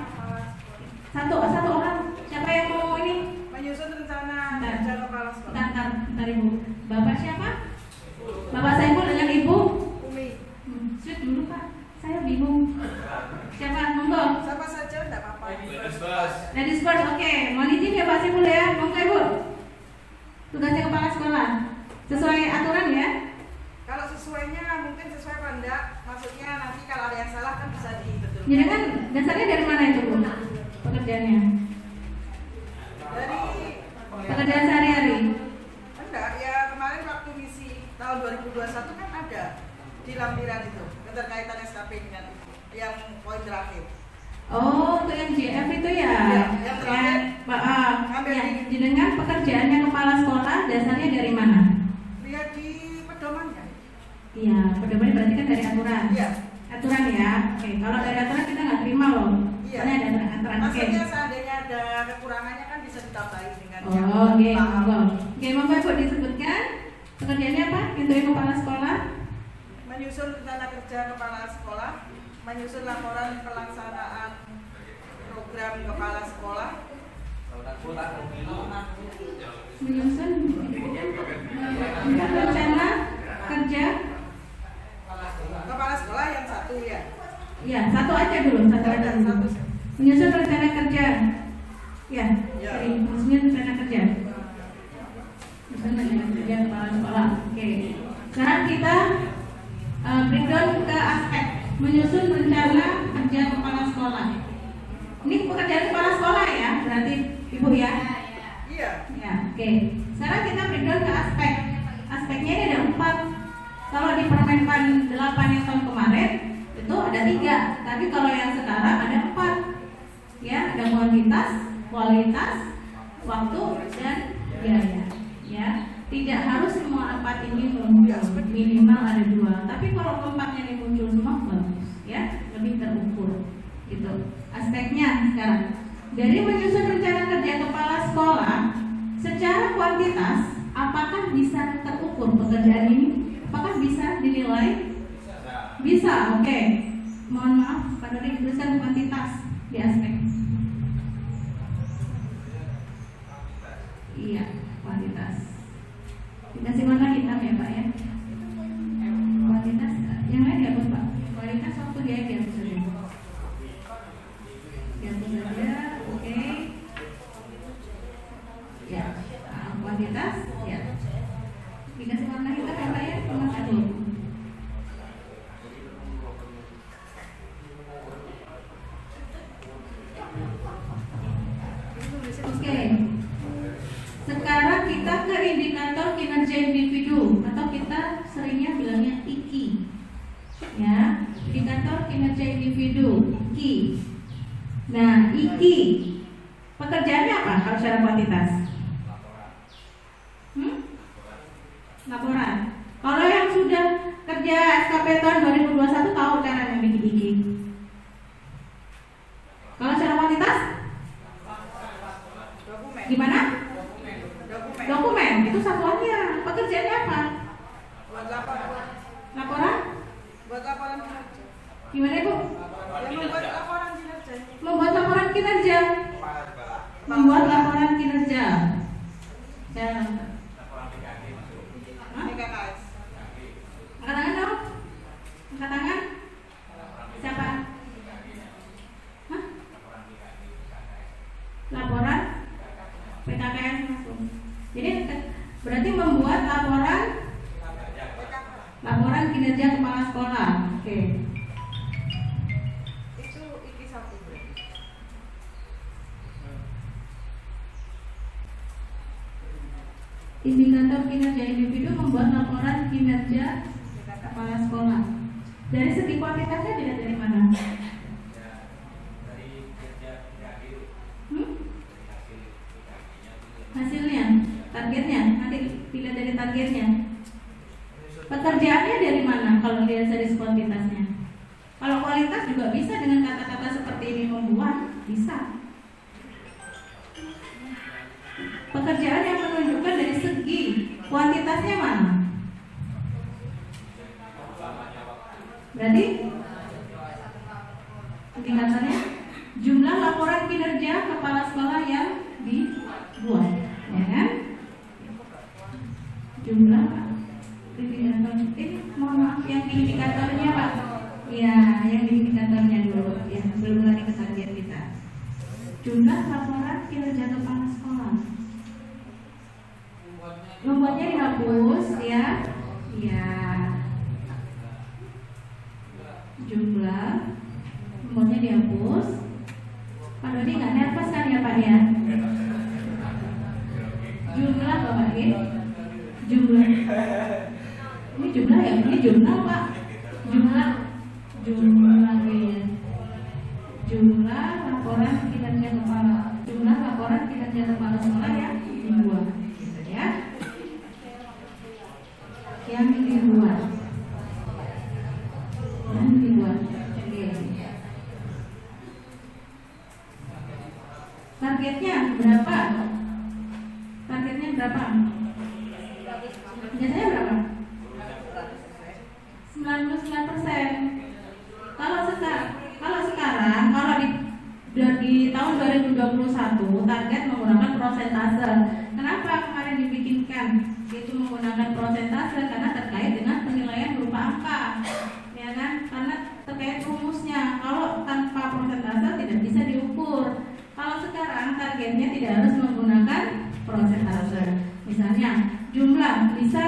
Satu orang. Siapa yang mau ini? menyusun rencana kerja kepala sekolah. Bentar Ibu. Bapak siapa? Bapak Saiful dengan Ibu? Umi. Sweet dulu Pak. Saya bingung. Siapa? Monggo. Siapa saja enggak apa-apa. Ladies first, oke. Mohon izin ya Pak Saiful ya. Monggo Ibu. Tugasnya kepala sekolah. Sesuai aturan ya. Kalau sesuainya mungkin sesuai apa enggak? Maksudnya nanti kalau ada yang salah kan bisa dibetulkan. Jadi kan dasarnya dari mana itu Bu? Pekerjaannya? Dari Pekerjaan sehari-hari. enggak, ya kemarin waktu misi tahun 2021 kan ada di lampiran itu keterkaitan SKP dengan itu yang poin terakhir. Oh, untuk yang JF itu ya? Ya, yang terakhir. Ya, dengan pekerjaannya kepala sekolah dasarnya dari mana? Lihat di pedomannya. Iya, pedoman berarti kan dari aturan. Iya. Aturan ya. Oke, kalau dari aturan kita nggak terima loh. Iya. Karena ada aturan. Oke. Maksudnya seandainya ada kekurangannya kan bisa ditambahin dengan yang Oh, oke, paham. monggo. Oke, monggo Ibu disebutkan pekerjaannya apa? Untuk kepala sekolah? Menyusun rencana kerja kepala sekolah, menyusun laporan pelaksanaan program kepala sekolah, Menyusun rencana kerja. Kepala sekolah yang satu ya. Ya, satu aja dulu. Menyusun rencana kerja. Ya, menyusun rencana kerja. Menyusun rencana kerja kepala sekolah. Oke. Sekarang kita breakdown ke aspek menyusun rencana kerja kepala sekolah. Ini pekerjaan kepala sekolah ya, berarti Ibu ya. Iya. Ya, oke. Sekarang kita breakdown ke aspek. Aspeknya ini ada 4. Kalau di Permenpan 8 yang tahun kemarin itu ada 3, tapi kalau yang sekarang ada 4. Ya, ada kuantitas, kualitas, waktu, dan biaya. Ya, tidak harus semua 4 ini muncul, minimal ada 2. Tapi kalau keempatnya ini muncul semua bagus, ya, lebih terukur. Gitu. Aspeknya sekarang dari menyusun rencana kerja kepala sekolah secara kuantitas, apakah bisa terukur pekerjaan ini? Apakah bisa dinilai? Bisa, oke. Mohon maaf, Pak Dodi tuliskan kuantitas di aspek. Iya, kuantitas. Dikasih warna hitam ya Pak ya. Kuantitas, yang lain dihapus Pak. Kualitas waktu dia dihapus saja. Dihapus saja, oke. Ya, kuantitas, ya. Dikasih warna hitam ya Pak ya, nomor 1. Oke. Sekarang kita ke indikator kinerja individu atau kita seringnya bilangnya IKI. Ya, indikator kinerja individu, IKI. Nah, IKI pekerjaannya apa kalau secara kuantitas? Laporan. Kalau yang sudah kerja SKP tahun 2021 tahu cara membuat IKI. Kalau secara kuantitas? Gimana? Dokumen. Itu satuannya. Pekerjaannya apa? Buat laporan. Laporan? Buat laporan kinerja. Gimana Ibu? Yang membuat laporan kinerja. Membuat laporan kinerja. Membuat laporan kinerja. Hah? PKKS. Angkat tangan dong. Angkat tangan. Siapa? Hah? Laporan PKKS masuk. Jadi berarti membuat laporan kinerja kepala sekolah. Oke. Itu IKI 1. Indikator kinerja individu membuat laporan kinerja kepala sekolah. Dari segi kuantitasnya dilihat dari mana? Hasilnya, targetnya, nanti dilihat dari targetnya. Pekerjaannya dari mana kalau lihat dari kuantitasnya? Kalau kualitas juga bisa dengan kata-kata seperti ini membuat, bisa. Pekerjaan yang menunjukkan dari segi kuantitasnya mana? Berarti indikatornya jumlah laporan kinerja kepala sekolah yang dibuat, ya kan? Jumlah indikator ini, mohon maaf yang indikatornya Pak. Ya, yang indikatornya dulu, ya belum lagi ke target kita. Jumlah laporan kinerja kepala sekolah. Membuatnya dihapus ya. Ya. Jumlah membuatnya dihapus. Pak Dodi nggak nervous kan ya Pak ya? Jumlah Bapak ya? Jumlah. Ini jumlah ya? Ini jumlah Pak. Jumlah ya. Jumlah laporan kinerja kepala. Jumlah laporan kinerja kepala sekolah yang dibuat. Ya. Yang dibuat. Oke. Targetnya berapa? Targetnya berapa? Biasanya berapa? 99%. Kalau sekarang Dan di tahun 2021 target menggunakan prosentase. Kenapa kemarin dibikinkan itu menggunakan prosentase? Karena terkait dengan penilaian berupa angka, ya kan? Karena terkait rumusnya. Kalau tanpa prosentase tidak bisa diukur. Kalau sekarang targetnya tidak harus menggunakan prosentase. Misalnya jumlah bisa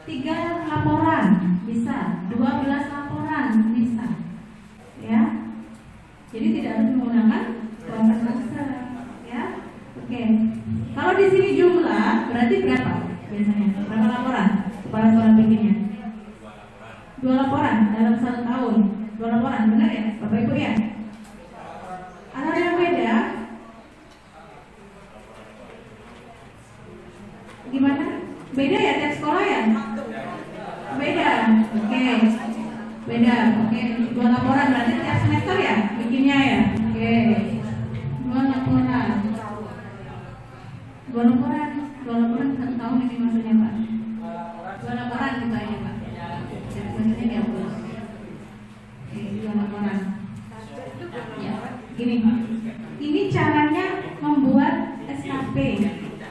3 laporan, bisa 12 laporan, bisa, ya. Jadi tidak harus menggunakan prosentase, ya. Oke. Kalau di sini jumlah berarti berapa biasanya? Berapa laporan kepala sekolah bikinnya? 2 laporan dalam 1 tahun. 2 laporan, benar ya, Bapak Ibu ya? Ada yang beda? Gimana? Beda ya tiap sekolah ya? Beda. Oke. Beda. Oke. 2 laporan berarti tiap semester ya bikinnya ya? Oke. 2 laporan. 2 laporan. 2 laporan 1 tahun ini maksudnya Pak? 2 laporan kita ya Pak? Maksudnya dihapus. Oke, 2 laporan. Ya. Gini. Ini caranya membuat SKP,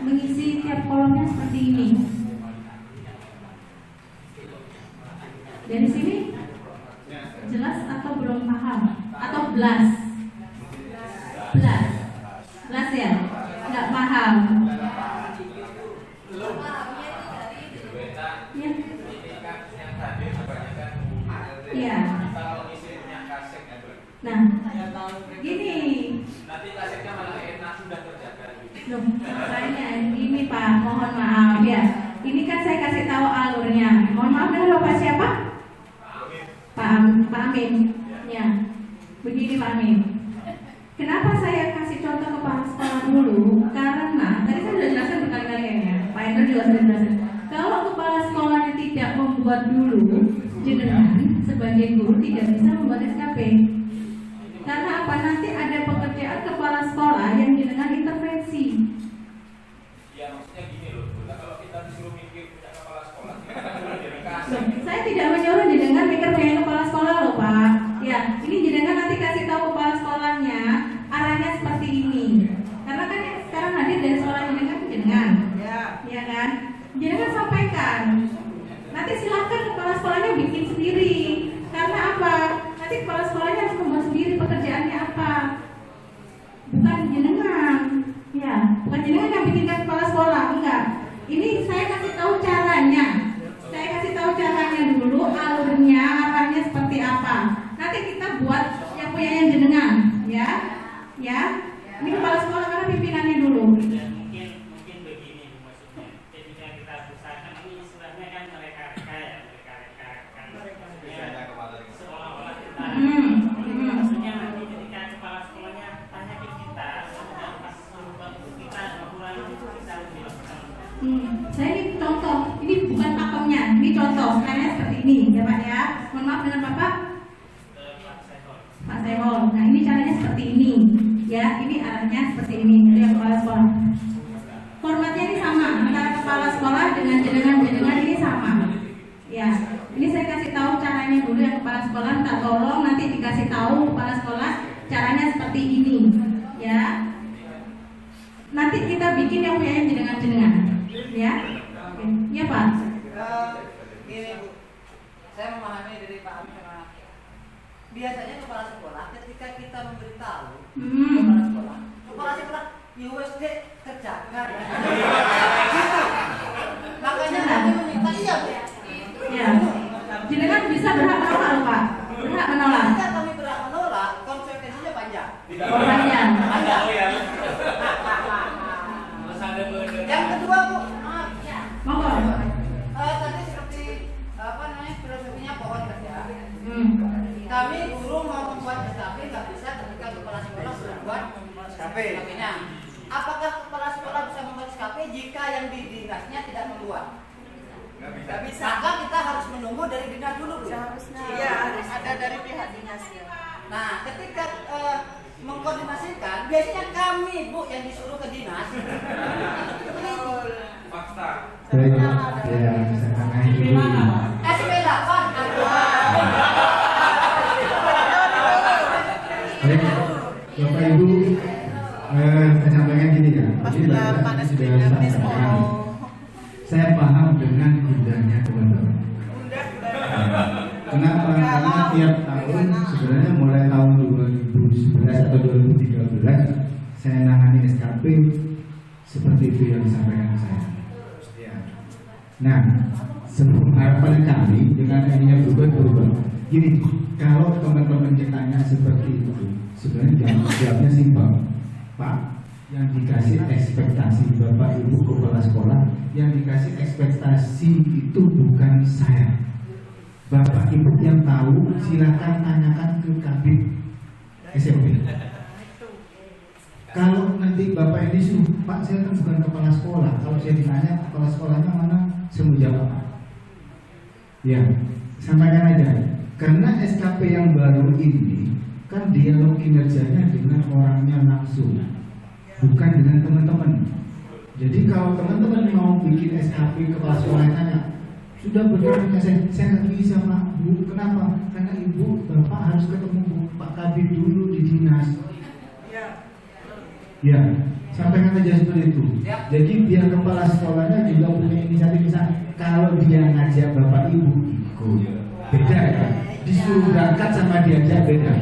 mengisi tiap kolomnya seperti ini. Dari sini jelas atau belum paham? Atau belas? Belas ya? Nggak paham? Ya. Iya. Nah, gini. Loh, makanya ini Pak, mohon maaf ya. Ini kan saya kasih tahu alurnya. Mohon maaf dengan Bapak siapa? Pak Amin. Ya. Begini Pak Amin. Kenapa saya kasih contoh kepala sekolah dulu? Karena tadi saya sudah jelaskan berkali-kali ya. Pak Hendro juga sudah jelaskan. Kalau kepala sekolahnya tidak membuat dulu, jenengan sebagai guru tidak bisa membuat SKP. Karena apa? Nanti ada pekerjaan kepala sekolah yang jenengan intervensi. Ya maksudnya gini loh, kalau kita disuruh mikir punya kepala sekolah, saya tidak menyuruh jenengan mikir punya kepala sekolah loh Pak. Ya, ini jenengan nanti kasih tahu kepala sekolahnya arahnya seperti ini. Karena kan yang sekarang hadir dari sekolah jenengan, ya kan? Jenengan sampaikan. Nanti silakan kepala sekolahnya bikin sendiri. Karena apa? Nanti kepala sekolahnya harus membuat sendiri pekerjaannya apa. Bukan jenengan, ya, bukan jenengan yang bikinkan kepala sekolah, enggak. Ini saya kasih tahu caranya. Saya kasih tahu caranya dulu, alurnya, arahnya seperti apa. Nanti kita buat yang punya yang jenengan, ya, ya. Ini kepala sekolah karena pimpinannya dulu. Ya, mungkin begini maksudnya. Ketika kita usahakan ini istilahnya kan mereka-reka ya, mereka-reka kan. Seolah-olah kita. Maksudnya nanti ketika kepala sekolahnya tanya ke kita, kemudian pas suruh bantu kita mengurangi itu kita menjelaskan. Saya ini contoh, ini bukan pakemnya, ini contoh. Caranya seperti ini, ya Pak ya. Mohon maaf dengan Bapak. Pak Sehol. Nah ini caranya seperti ini, ya. Ini arahnya seperti ini. Itu yang kepala sekolah. Formatnya ini sama antara kepala sekolah dengan jenengan ini sama. Ya. Ini saya kasih tahu caranya dulu yang kepala sekolah. Tak tolong nanti dikasih tahu kepala sekolah caranya seperti ini, ya. Nanti kita bikin yang punya jenengan, ya. Oke. Ya Pak. Gini Bu, saya memahami dari Pak Amin. Biasanya kepala sekolah ketika kita memberitahu kepala sekolah USD kerjakan gitu. Makanya kami meminta iya Bu. Ya. Jenengan bisa berhak menolak Pak. Berhak menolak. Jika kami berhak menolak, konsekuensinya panjang. Panjang. Yang kedua Bu, maaf ya. Monggo. Tadi seperti filosofinya pohon kerja. Kami guru mau membuat SKP nggak bisa ketika kepala sekolah sudah buat SKP-nya. Apakah kepala sekolah bisa membuat SKP jika yang di dinasnya tidak membuat? Nggak bisa. Maka kita harus menunggu dari dinas dulu Bu. Iya, harus ada dari pihak dinasnya. Nah, ketika mengkoordinasikan, biasanya kami Bu yang disuruh ke dinas. fakta. Ya, bisa tangan dulu. SP8. Baik, Pas Jadi bulan tadi panas sudah bulan saya Moro. sampaikan. Saya paham dengan gundahnya teman-teman. Bunda. Kenapa? Karena tiap tahun sebenarnya mulai tahun 2011 atau 2013 saya nangani SKP seperti itu yang disampaikan saya. Nah, harapan kami dengan ininya berubah. Gini, kalau teman-teman ditanya seperti itu, sebenarnya jawabnya simpel, Pak. Yang dikasih ekspektasi Bapak Ibu kepala sekolah, yang dikasih ekspektasi itu bukan saya. Bapak Ibu yang tahu silakan tanyakan ke Kabid SMP. Kalau nanti Bapak ini suruh, Pak saya kan bukan kepala sekolah. Kalau saya ditanya kepala sekolahnya mana, saya mau jawab apa? Ya, sampaikan aja. Karena SKP yang baru ini kan dialog kinerjanya dengan orangnya langsung, bukan dengan teman-teman. Jadi kalau teman-teman mau bikin SKP kepala sekolah tanya, sudah benar saya nggak bisa Pak Bu, kenapa? Karena Ibu Bapak harus ketemu Pak Kabid dulu di dinas. Ya, sampaikan aja seperti itu. Jadi biar kepala sekolahnya juga punya inisiatif. Kalau dia ngajak Bapak Ibu ikut, beda ya. Disuruh berangkat sama diajak beda.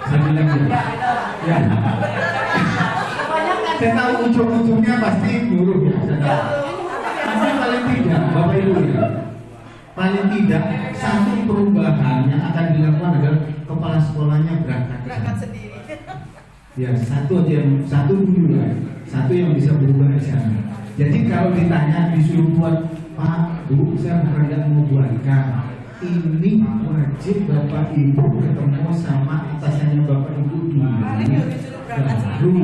Saya bilang gitu. Ya. Saya tahu ujung-ujungnya pasti buruk ya. Tapi paling tidak, Bapak Ibu ya, paling tidak satu perubahan yang akan dilakukan adalah kepala sekolahnya berangkat sendiri. Ya, satu dulu ya, satu yang bisa berubah di sana. Jadi kalau ditanya disuruh buat Pak Bu, saya bukan tidak mau buatkan. Ini wajib Bapak Ibu ketemu sama atasannya Bapak Ibu dulu, baru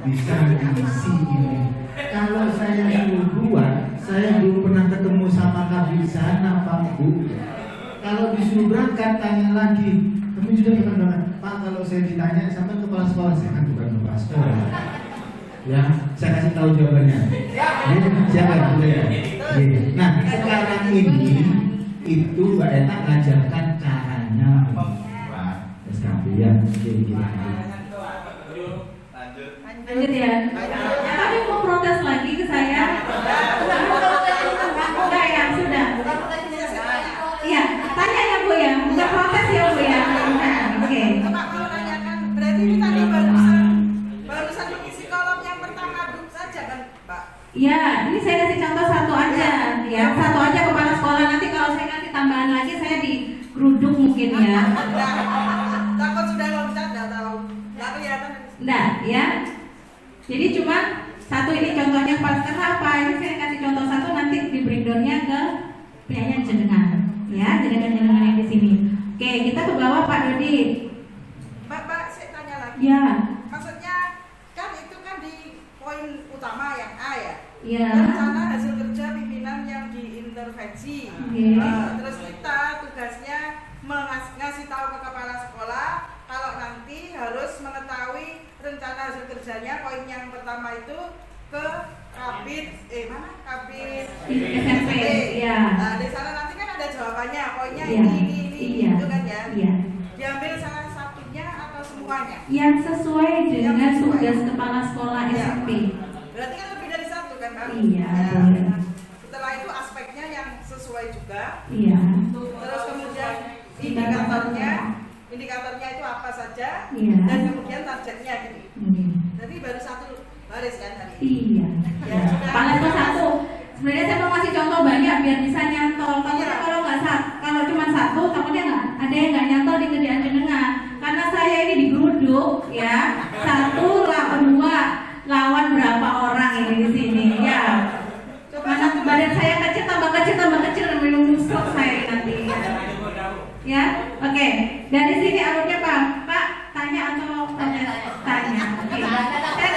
bisa ngisi ini. Kalau saya suruh buat, saya belum pernah ketemu sama Kabid sana Pak Bu. Kalau disuruh berangkat tanya lagi. Kami sudah berkata, Pak kalau saya ditanya sampai kepala sekolah, saya kan bukan kepala sekolah. Ya, saya kasih tahu jawabannya. Siapa sudah ya? Nah, sekarang ini itu Mbak Eta ngajarkan caranya membuat SKP yang gini. Lanjut ya. Tapi mau protes lagi ke saya? Enggak ya, sudah. Iya, tanya ya Bu ya, bukan protes ya Bu ya. Oke. Pak mau nanyakan, berarti ini tadi barusan mengisi kolom yang pertama dulu saja kan Pak? Ya, ini saya kasih contoh satu aja. Ya, satu aja kepala sekolah. Nanti kalau saya kasih tambahan lagi, saya digeruduk mungkin ya. Takut sudah loncat, nggak tahu. Nggak kelihatan. Enggak, ya. Jadi cuma satu ini contohnya pas kenapa? Ini saya kasih contoh satu, nanti di breakdownnya ke penyanyi jenengan. Ya, jenengan yang di sini. Oke, kita ke bawah Pak Dodi. Pak, saya tanya lagi. Ya. Maksudnya kan itu kan di poin utama yang A ya. Iya. Rencana hasil kerja pimpinan yang diintervensi. Terus kita tugasnya ngasih tahu ke kepala sekolah kalau nanti harus mengetahui rencana hasil kerjanya. Poin yang pertama itu ke Kabid Kabid SMP. Iya. Nah, di sana nanti kan ada jawabannya. Poinnya Iya. ini Iya. gitu kan ya. Iya. Diambil salah satunya atau semuanya? Yang sesuai dengan Yang sesuai. tugas kepala sekolah Iya. SMP. Berarti kan lebih dari satu kan Kak? Iya, Ya. boleh. Setelah itu aspeknya yang sesuai juga. Iya. Terus kemudian indikatornya itu apa saja. Iya. Dan kemudian targetnya gitu. Jadi baru satu baris kan tadi. Iya. Ya, sudah. Paling cuma satu. Sebenarnya saya mau kasih contoh banyak biar bisa nyantol. Takutnya kalau kalau cuma satu, takutnya nggak ada yang nggak nyantol di kerjaan jenengan. Karena saya ini digeruduk, ya. Satu lawan dua, lawan berapa orang ini di sini, ya. Mana badan saya kecil tambah kecil dan belum selesai nanti. Ya, oke. Dari sini alurnya Pak tanya atau tanya? Oke. Saya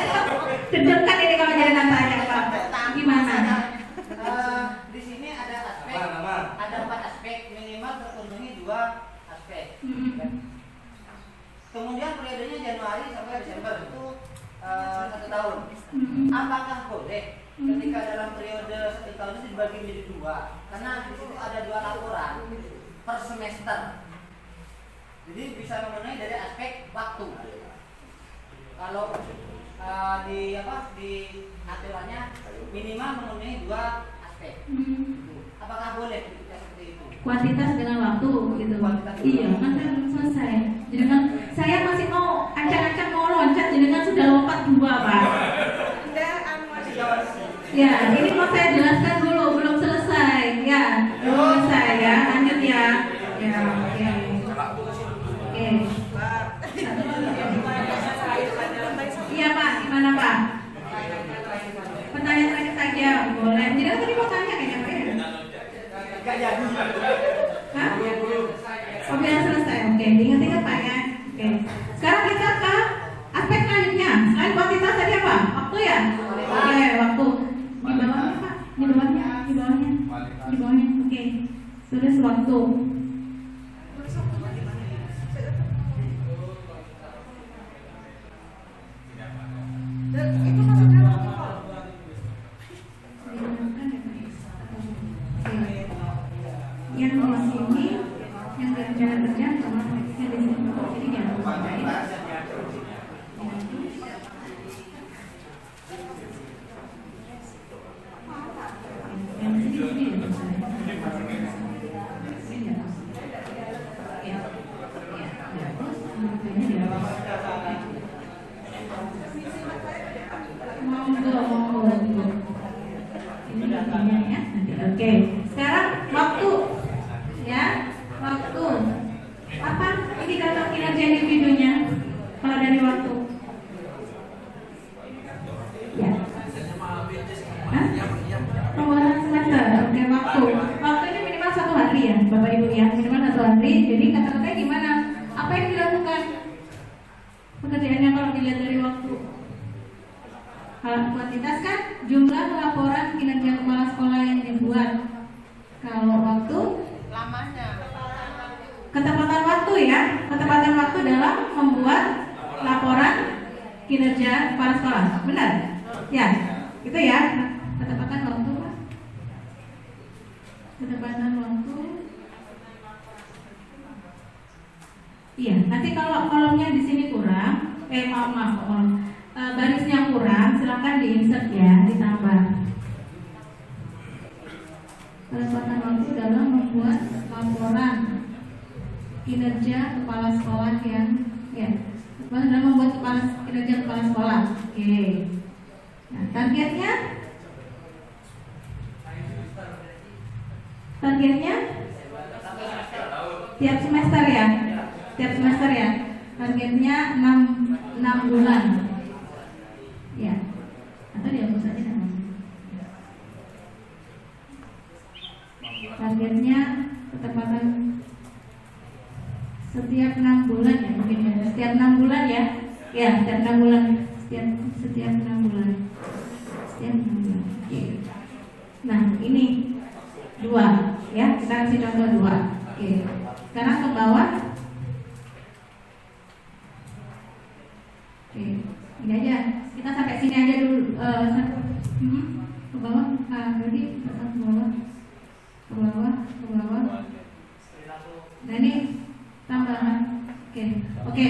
deg-degan ini kalau jadi tanya Pak. Gimana? Di sini ada aspek, ada 4 aspek, minimal terpenuhi 2 aspek. Kemudian periodenya Januari sampai Desember itu 1 tahun. Apakah boleh ketika dalam periode 1 tahun itu dibagi menjadi 2? Karena di situ ada 2 laporan per semester. Jadi bisa memenuhi dari aspek waktu. Kalau di aturannya minimal memenuhi 2 aspek. Apakah boleh kita seperti itu? Kuantitas dengan waktu gitu. Kuantitas. Iya, kan belum selesai. Jadi kan saya masih mau ancang-ancang mau loncat, jadi kan sudah lompat 2 Pak. Masih jawab. Ya, ini mau saya jelaskan dulu, belum selesai. Ya, belum selesai ya. Lanjut ya. Ya, oke. Oke. Iya Pak, gimana Pak? Pertanyaan terakhir saja, boleh. Jadi tadi mau tanya kayaknya Pak ya? Gak jadi. Hah? Oh, biar selesai. Oke, diingat-ingat Pak ya. Oke. Sekarang kita ke aspek selanjutnya. Selain kuantitas tadi apa? Waktu ya? Oke, waktu. Di bawahnya Pak. Di bawahnya. Di bawahnya. Di bawahnya. Oke. Tulis waktu. Itu maksudnya waktu kok. Yang di sini, yang rencana kerja sama yang di sini. Jadi jangan lupa ya. Yang di sini ya. Oke, sekarang waktu ya, waktu apa indikator kinerja individunya kalau dari waktu? Ya, penguasaan semester. Oke, waktu ini minimal 1 hari ya, Bapak Ibu ya, minimal 1 hari. Jadi kata-katanya gimana? Apa yang dilakukan pekerjaannya kalau dilihat dari waktu? Kuantitas kan jumlah laporan kinerja kepala sekolah yang dibuat. Kalau waktu Lamanya. ketepatan waktu ya, ketepatan waktu dalam membuat laporan kinerja kepala sekolah. Benar? Ya, itu ya. Ketepatan waktu Pak. Ketepatan waktu. Iya, nanti kalau kolomnya di sini kurang, barisnya kurang, silakan diinsert ya, ditambah. Ketepatan waktu dalam membuat laporan kinerja kepala sekolah yang dalam membuat kinerja kepala sekolah. Oke. Nah, targetnya tiap semester ya. Tiap semester ya. Targetnya 6 bulan. Ya. Atau dihapus aja namanya. Targetnya ketepatan setiap 6 bulan ya, mungkin ya. Setiap 6 bulan ya. Ya, setiap 6 bulan. Setiap 6 bulan. Setiap 6 bulan. Oke. Nah, ini 2 ya. Kita kasih contoh 2. Oke. Sekarang ke bawah. Oke. Ini aja. Kita sampai sini aja dulu. Ke bawah. Jadi ke bawah. Ke bawah. Nah ini tambahan. Oke.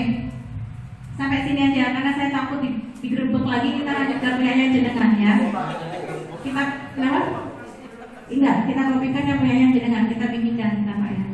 Sampai sini aja karena saya takut digerebek lagi. Kita lanjut ke punyanya jenengan ya. Kita kenapa? Enggak, kita kopikan yang punyanya jenengan. Kita bikinkan kenapa ya?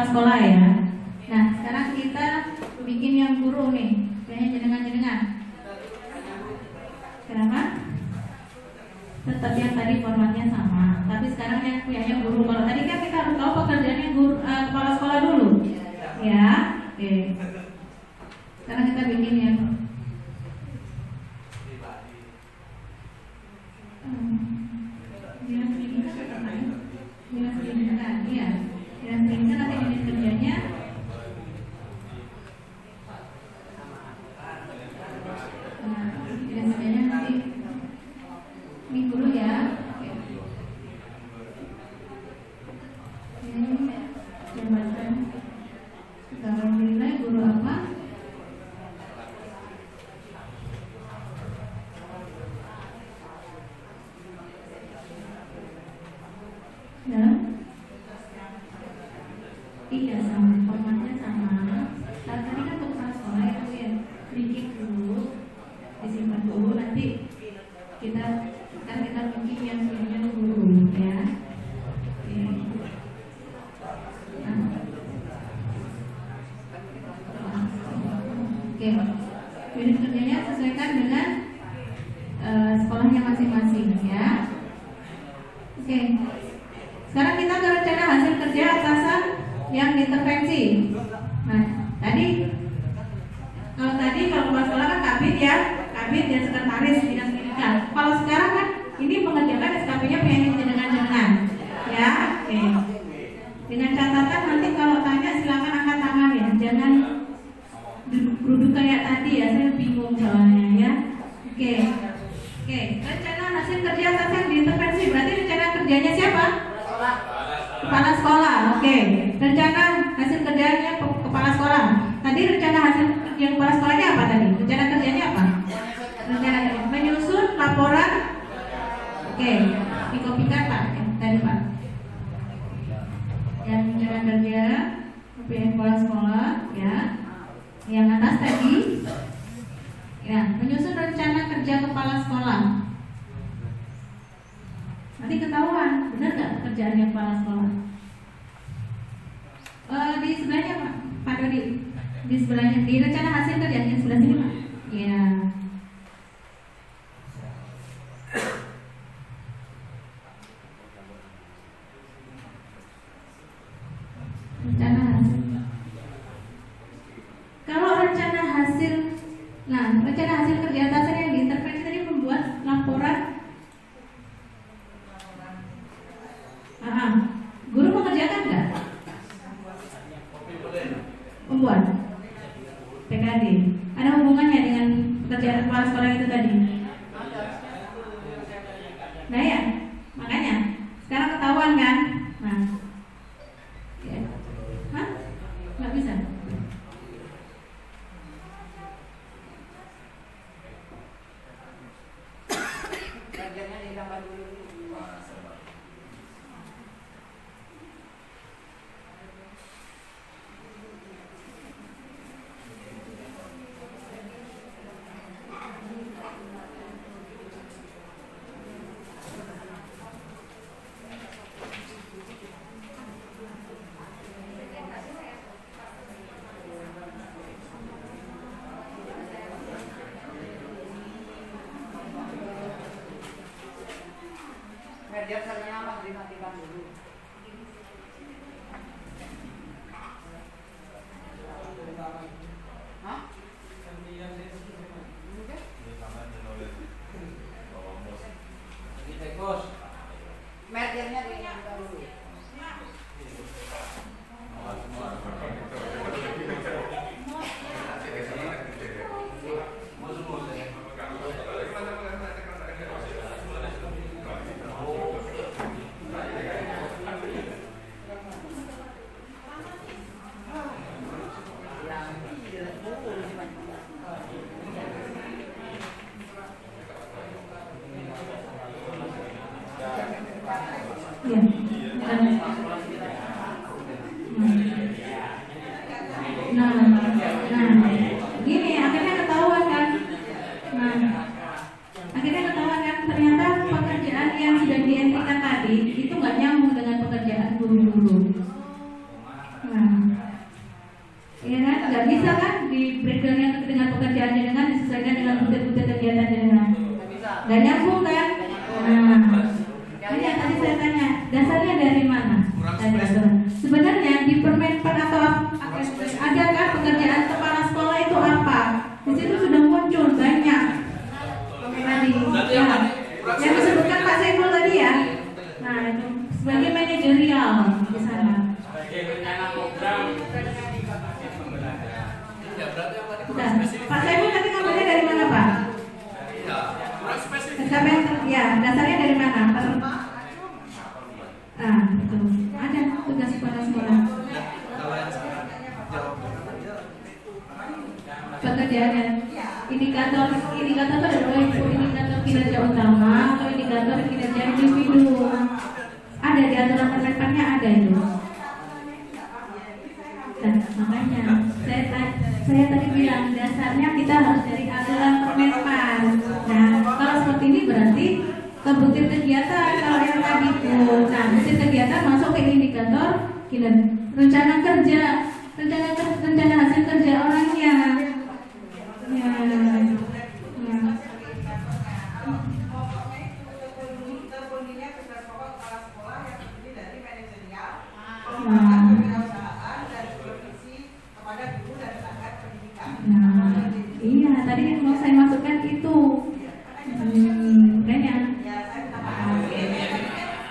sekolah ya. Nah, sekarang kita bikin yang guru nih, kayaknya jenengan-jenengan. Kenapa? Tetap yang tadi formatnya sama, tapi sekarang yang punyanya guru. Kalau tadi kan kita harus tahu pekerjaannya guru, kepala sekolah dulu, ya. Oke. Sekarang kita bikin yang dinas pendidikan apa ya? Dinas pendidikan, iya. Dinas pendidikan nanti unit kerjanya. Nah, dinas kerjanya nanti ini guru ya. Oke. Ini jabatan pegawai nilai guru apa? Ya. Iya sama, formatnya sama. Nah, tadi kan untuk kepala sekolah itu ya bikin dulu, disimpan dulu, nanti kita bikin yang punya guru ya. Oke. Nah. Oke. Unit kerjanya sesuaikan dengan sekolahnya masing-masing ya. Oke. Sekarang kita ke rencana hasil kerja atasan yang diintervensi. Nah, kalau kepala sekolah kan kabit ya, kabit dan sekretaris dinas pendidikan. Kalau sekarang kan ini mengerjakan SKP-nya punya jenengan-jenengan, ya. Oke. Dengan catatan nanti kalau tanya silakan angkat tangan ya, jangan duduk kayak tadi ya, saya bingung soalnya ya. Oke. Oke. Rencana hasil kerja atasan yang diintervensi berarti rencana kerjanya siapa? Kepala sekolah, oke. Rencana hasil kerjanya kepala sekolah. Tadi rencana hasil kerja kepala sekolahnya apa tadi? Rencana kerjanya apa? Rencana menyusun laporan. Oke, dikopikan Pak. Tadi Pak. Yang rencana kerja kepala sekolah, ya. Yang atas tadi. Ya, menyusun rencana kerja kepala sekolah. Nanti ketahuan, benar nggak pekerjaannya kepala sekolah? Di sebelahnya Pak Dodi, di sebelahnya, di rencana hasil kerjanya sebelah sini Pak. Ya. Rencana hasil. Kalau rencana hasil, nah rencana hasil kerja atasan yang diintervensi tadi membuat laporan. Guru mengerjakan nggak? Membuat PKD. Ada hubungannya dengan pekerjaan kepala sekolah itu tadi? Nah ya, makanya sekarang ketahuan kan? Nah, ya. Hah? Nggak bisa? Kerjanya ditambah dulu. Biar salahnya mas dimatikan dulu. Hah? Mergernya dimatikan dulu. Ya. Nah, gini akhirnya ketahuan kan. Nah, akhirnya ketahuan kan ternyata pekerjaan yang sudah dientikan tadi itu nggak nyambung dengan pekerjaan guru-guru. Nah, berarti yang tadi kurang Nah, spesifik. Pak Saiful tadi ngambilnya dari mana Pak? Iya, kurang spesifik. SKP ya, dasarnya dari mana? Betul. Ada tugas kepala sekolah. Kalau yang sekarang jawab. Pekerjaannya indikator itu ada dua, indikator kinerja utama atau indikator kinerja individu. Ada di aturan Permenpannya ada itu. Nah, makanya saya tadi bilang dasarnya kita harus dari aturan Permenpan. Nah, kalau seperti ini berarti ke butir kegiatan kalau yang tadi itu. Nah, butir kegiatan masuk ke indikator kinerja, rencana kerja, rencana hasil kerja orangnya. Ya. Pokoknya itu terbunyinya tugas pokok kepala sekolah yang terdiri dari manajerial, pengembangan kewirausahaan dan supervisi kepada guru dan tenaga pendidikan. Nah, iya tadi yang mau saya masukkan itu. Kayaknya. Ya, saya minta maaf.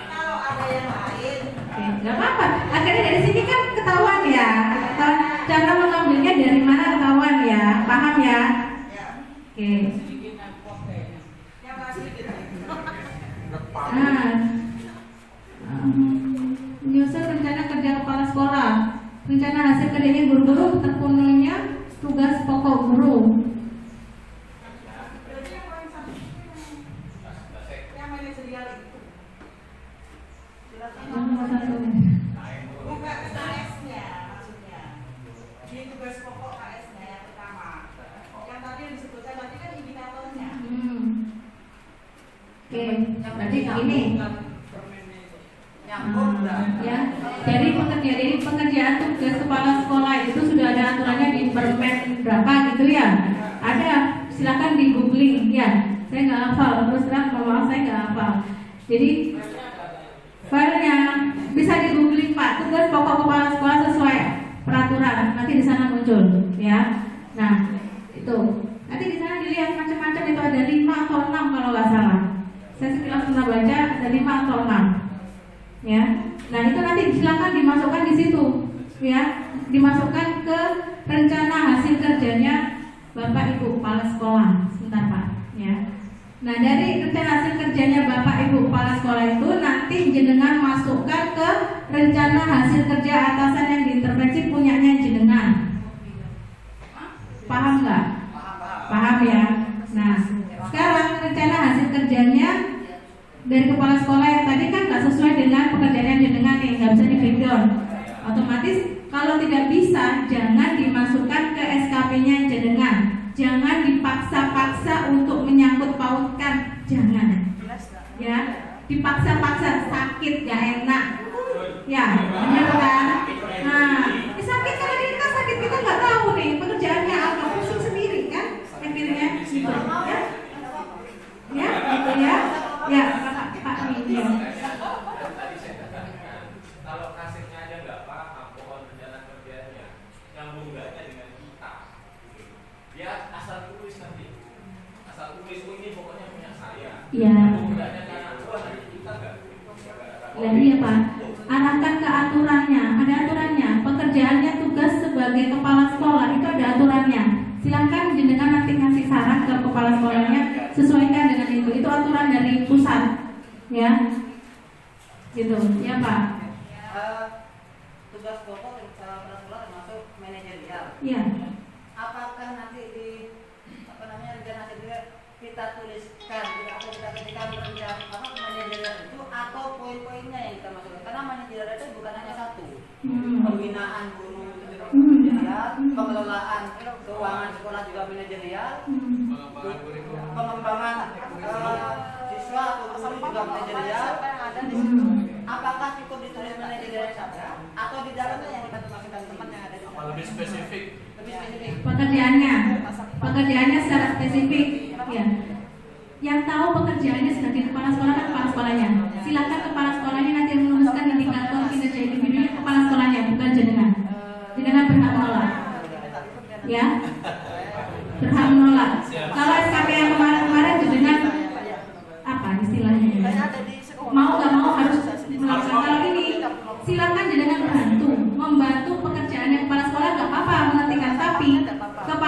Kalau ada yang lain, Gak apa-apa. Akhirnya dari sini kan ketahuan ya. Cara mengambilnya dari mana ketahuan ya. Paham ya? ya, Oke. yang masih gitu. Menyusun rencana kerja kepala sekolah. Rencana hasil kerjanya guru-guru terpenuhinya tugas pokok guru. Yang manajerial itu Nomor 1. bukan KS-nya maksudnya. Di tugas pokok KS-nya yang pertama. Yang tadi yang disebutkan tadi kan indikatornya. Oke, berarti ini. Nyambung dah. Ya, dari pekerjaan tugas kepala sekolah itu sudah ada aturannya di Permen berapa gitu ya? Ada, silakan di googling ya. Saya nggak hafal, terus terang maaf saya nggak hafal. Jadi filenya bisa di googling Pak, tugas pokok kepala sekolah sesuai peraturan, nanti di sana muncul ya. Nah itu nanti di sana dilihat macam-macam itu ada 5 atau 6 kalau nggak salah. Saya sekilas pernah baca ada 5 atau 6. Ya, nah itu nanti silakan dimasukkan di situ, ya, dimasukkan ke rencana hasil kerjanya Bapak Ibu Kepala Sekolah. Sebentar Pak, ya. Nah dari rencana hasil kerjanya Bapak Ibu Kepala Sekolah itu nanti jenengan masukkan ke rencana hasil kerja atasan yang diintervensi punyanya jenengan. Paham nggak? Paham ya. Nah sekarang rencana hasil kerjanya dari kepala sekolah yang tadi kan nggak sesuai dengan pekerjaan yang jenengan nih, nggak bisa di breakdown. Otomatis kalau tidak bisa jangan dimasukkan ke SKP-nya jenengan. Jangan dipaksa-paksa untuk menyangkut pautkan, jangan. Ya, dipaksa-paksa sakit nggak enak. Ya, benar kan? Nah, sakit kalau kita sakit kita nggak tahu nih pekerjaannya apa, pusing sendiri kan? Akhirnya, gitu, ya, ya, gitu ya. Ya, Pak Media. Tadi saya katakan, kalau kasirnya aja nggak paham pohon rencana kerjanya, nyambung nggaknya dengan kita. Dia asal tulis nanti, asal tulis ini pokoknya punya saya. Iya. Nyambung nggaknya karena nanti kita nggak. Nah, iya Pak. Arahkan ke aturannya, ada aturannya. Pekerjaannya tugas sebagai kepala sekolah itu ada aturannya. Silakan jenengan nanti ngasih saran ke kepala sekolahnya, sesuaikan dengan itu. Itu aturan dari pusat, ya, gitu, ya Pak. Tugas pokok kepala sekolah termasuk manajerial. Iya. Apakah nanti di rencana kerja kita tuliskan atau kita ketikkan rencana manajerial itu atau poin-poinnya yang kita masukkan? Karena manajerial itu bukan hanya satu. Pembinaan guru manajerial, pengelolaan keuangan sekolah juga manajerial, pengembangan siswa atau guru juga manajerial. Apakah cukup ditulis manajerial saja atau di dalamnya yang kita masukkan teman yang ada di sana? Lebih spesifik. Lebih spesifik. Pekerjaannya secara spesifik, ya. Yang tahu pekerjaannya sebagai kepala sekolah kan kepala sekolahnya. Silakan kepala sekolahnya nanti merumuskan indikator kinerja individunya kepala sekolahnya, bukan jenengan. Jenengan berhak menolak, ya. Berhak menolak. Kalau SKP yang kemarin jenengan apa istilahnya? Mau nggak mau harus melakukan. Kalau ini silakan jenengan membantu pekerjaannya kepala sekolah nggak apa-apa menghentikan, tapi kepala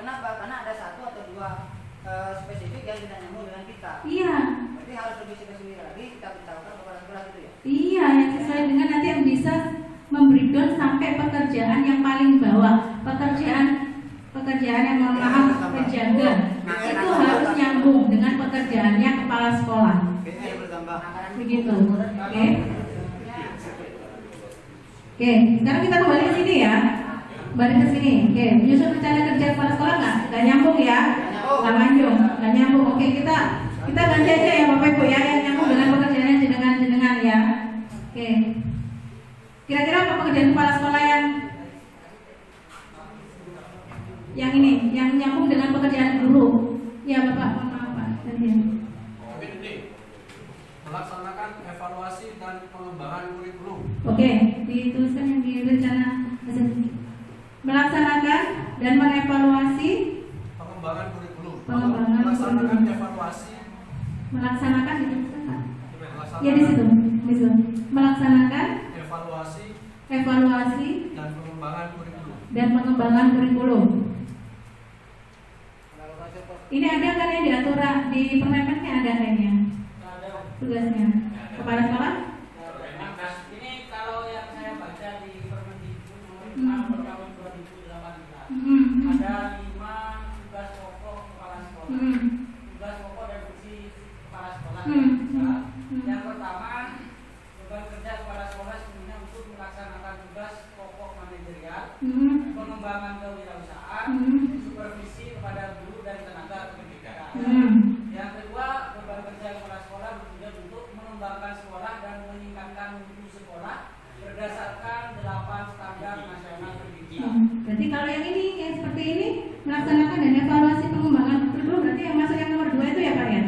Kenapa? Karena ada satu atau dua spesifik yang tidak nyambung dengan kita. Iya. Berarti harus lebih spesifik lagi kita beritahukan kepada sekolah gitu ya. Iya, yang sesuai dengan nanti yang bisa membreakdown sampai pekerjaan yang paling bawah, pekerjaan yang mohon maaf penjaga, itu harus nyambung dengan pekerjaannya kepala sekolah. Begitu, oke? Oke, sekarang kita kembali ke sini ya, balik ke sini. Oke, menyusun rencana kerja kepala sekolah nggak nyambung ya? Nggak nyambung. Oke, kita ganti aja ya Bapak Ibu ya, yang nyambung dengan pekerjaan jenengan ya. Oke. Kira-kira apa pekerjaan kepala sekolah yang ini, yang nyambung dengan pekerjaan guru? Ya Bapak, mohon maaf Pak. Melaksanakan evaluasi dan pengembangan kurikulum. Oke, dituliskan yang di rencana. Melaksanakan dan mengevaluasi Pengembangan kurikulum. Melaksanakan evaluasi. Melaksanakan itu Pak. Ya di situ. Melaksanakan evaluasi dan pengembangan kurikulum. Ini ada kan yang diatur di Permenaknya, ada kayaknya tugasnya kepala sekolah. Ini kalau yang saya baca di Permendikbud nomor 6 tahun 2018 ada 5 tugas pokok kepala sekolah. Tugas pokok dan fungsi kepala sekolah. Yang pertama, beban kerja kepala sekolah sebenarnya untuk melaksanakan tugas pokok manajerial, pengembangan kewirausahaan, supervisi kepada guru dan tenaga pendidikan. Yang kedua, beban kerja kepala sekolah bertujuan untuk mengembangkan sekolah dan meningkatkan mutu sekolah berdasarkan 8 standar nasional pendidikan. Berarti kalau yang ini, yang seperti ini, melaksanakan dan evaluasi pengembangan kurikulum, berarti yang masuk yang nomor 2 itu ya Pak ya?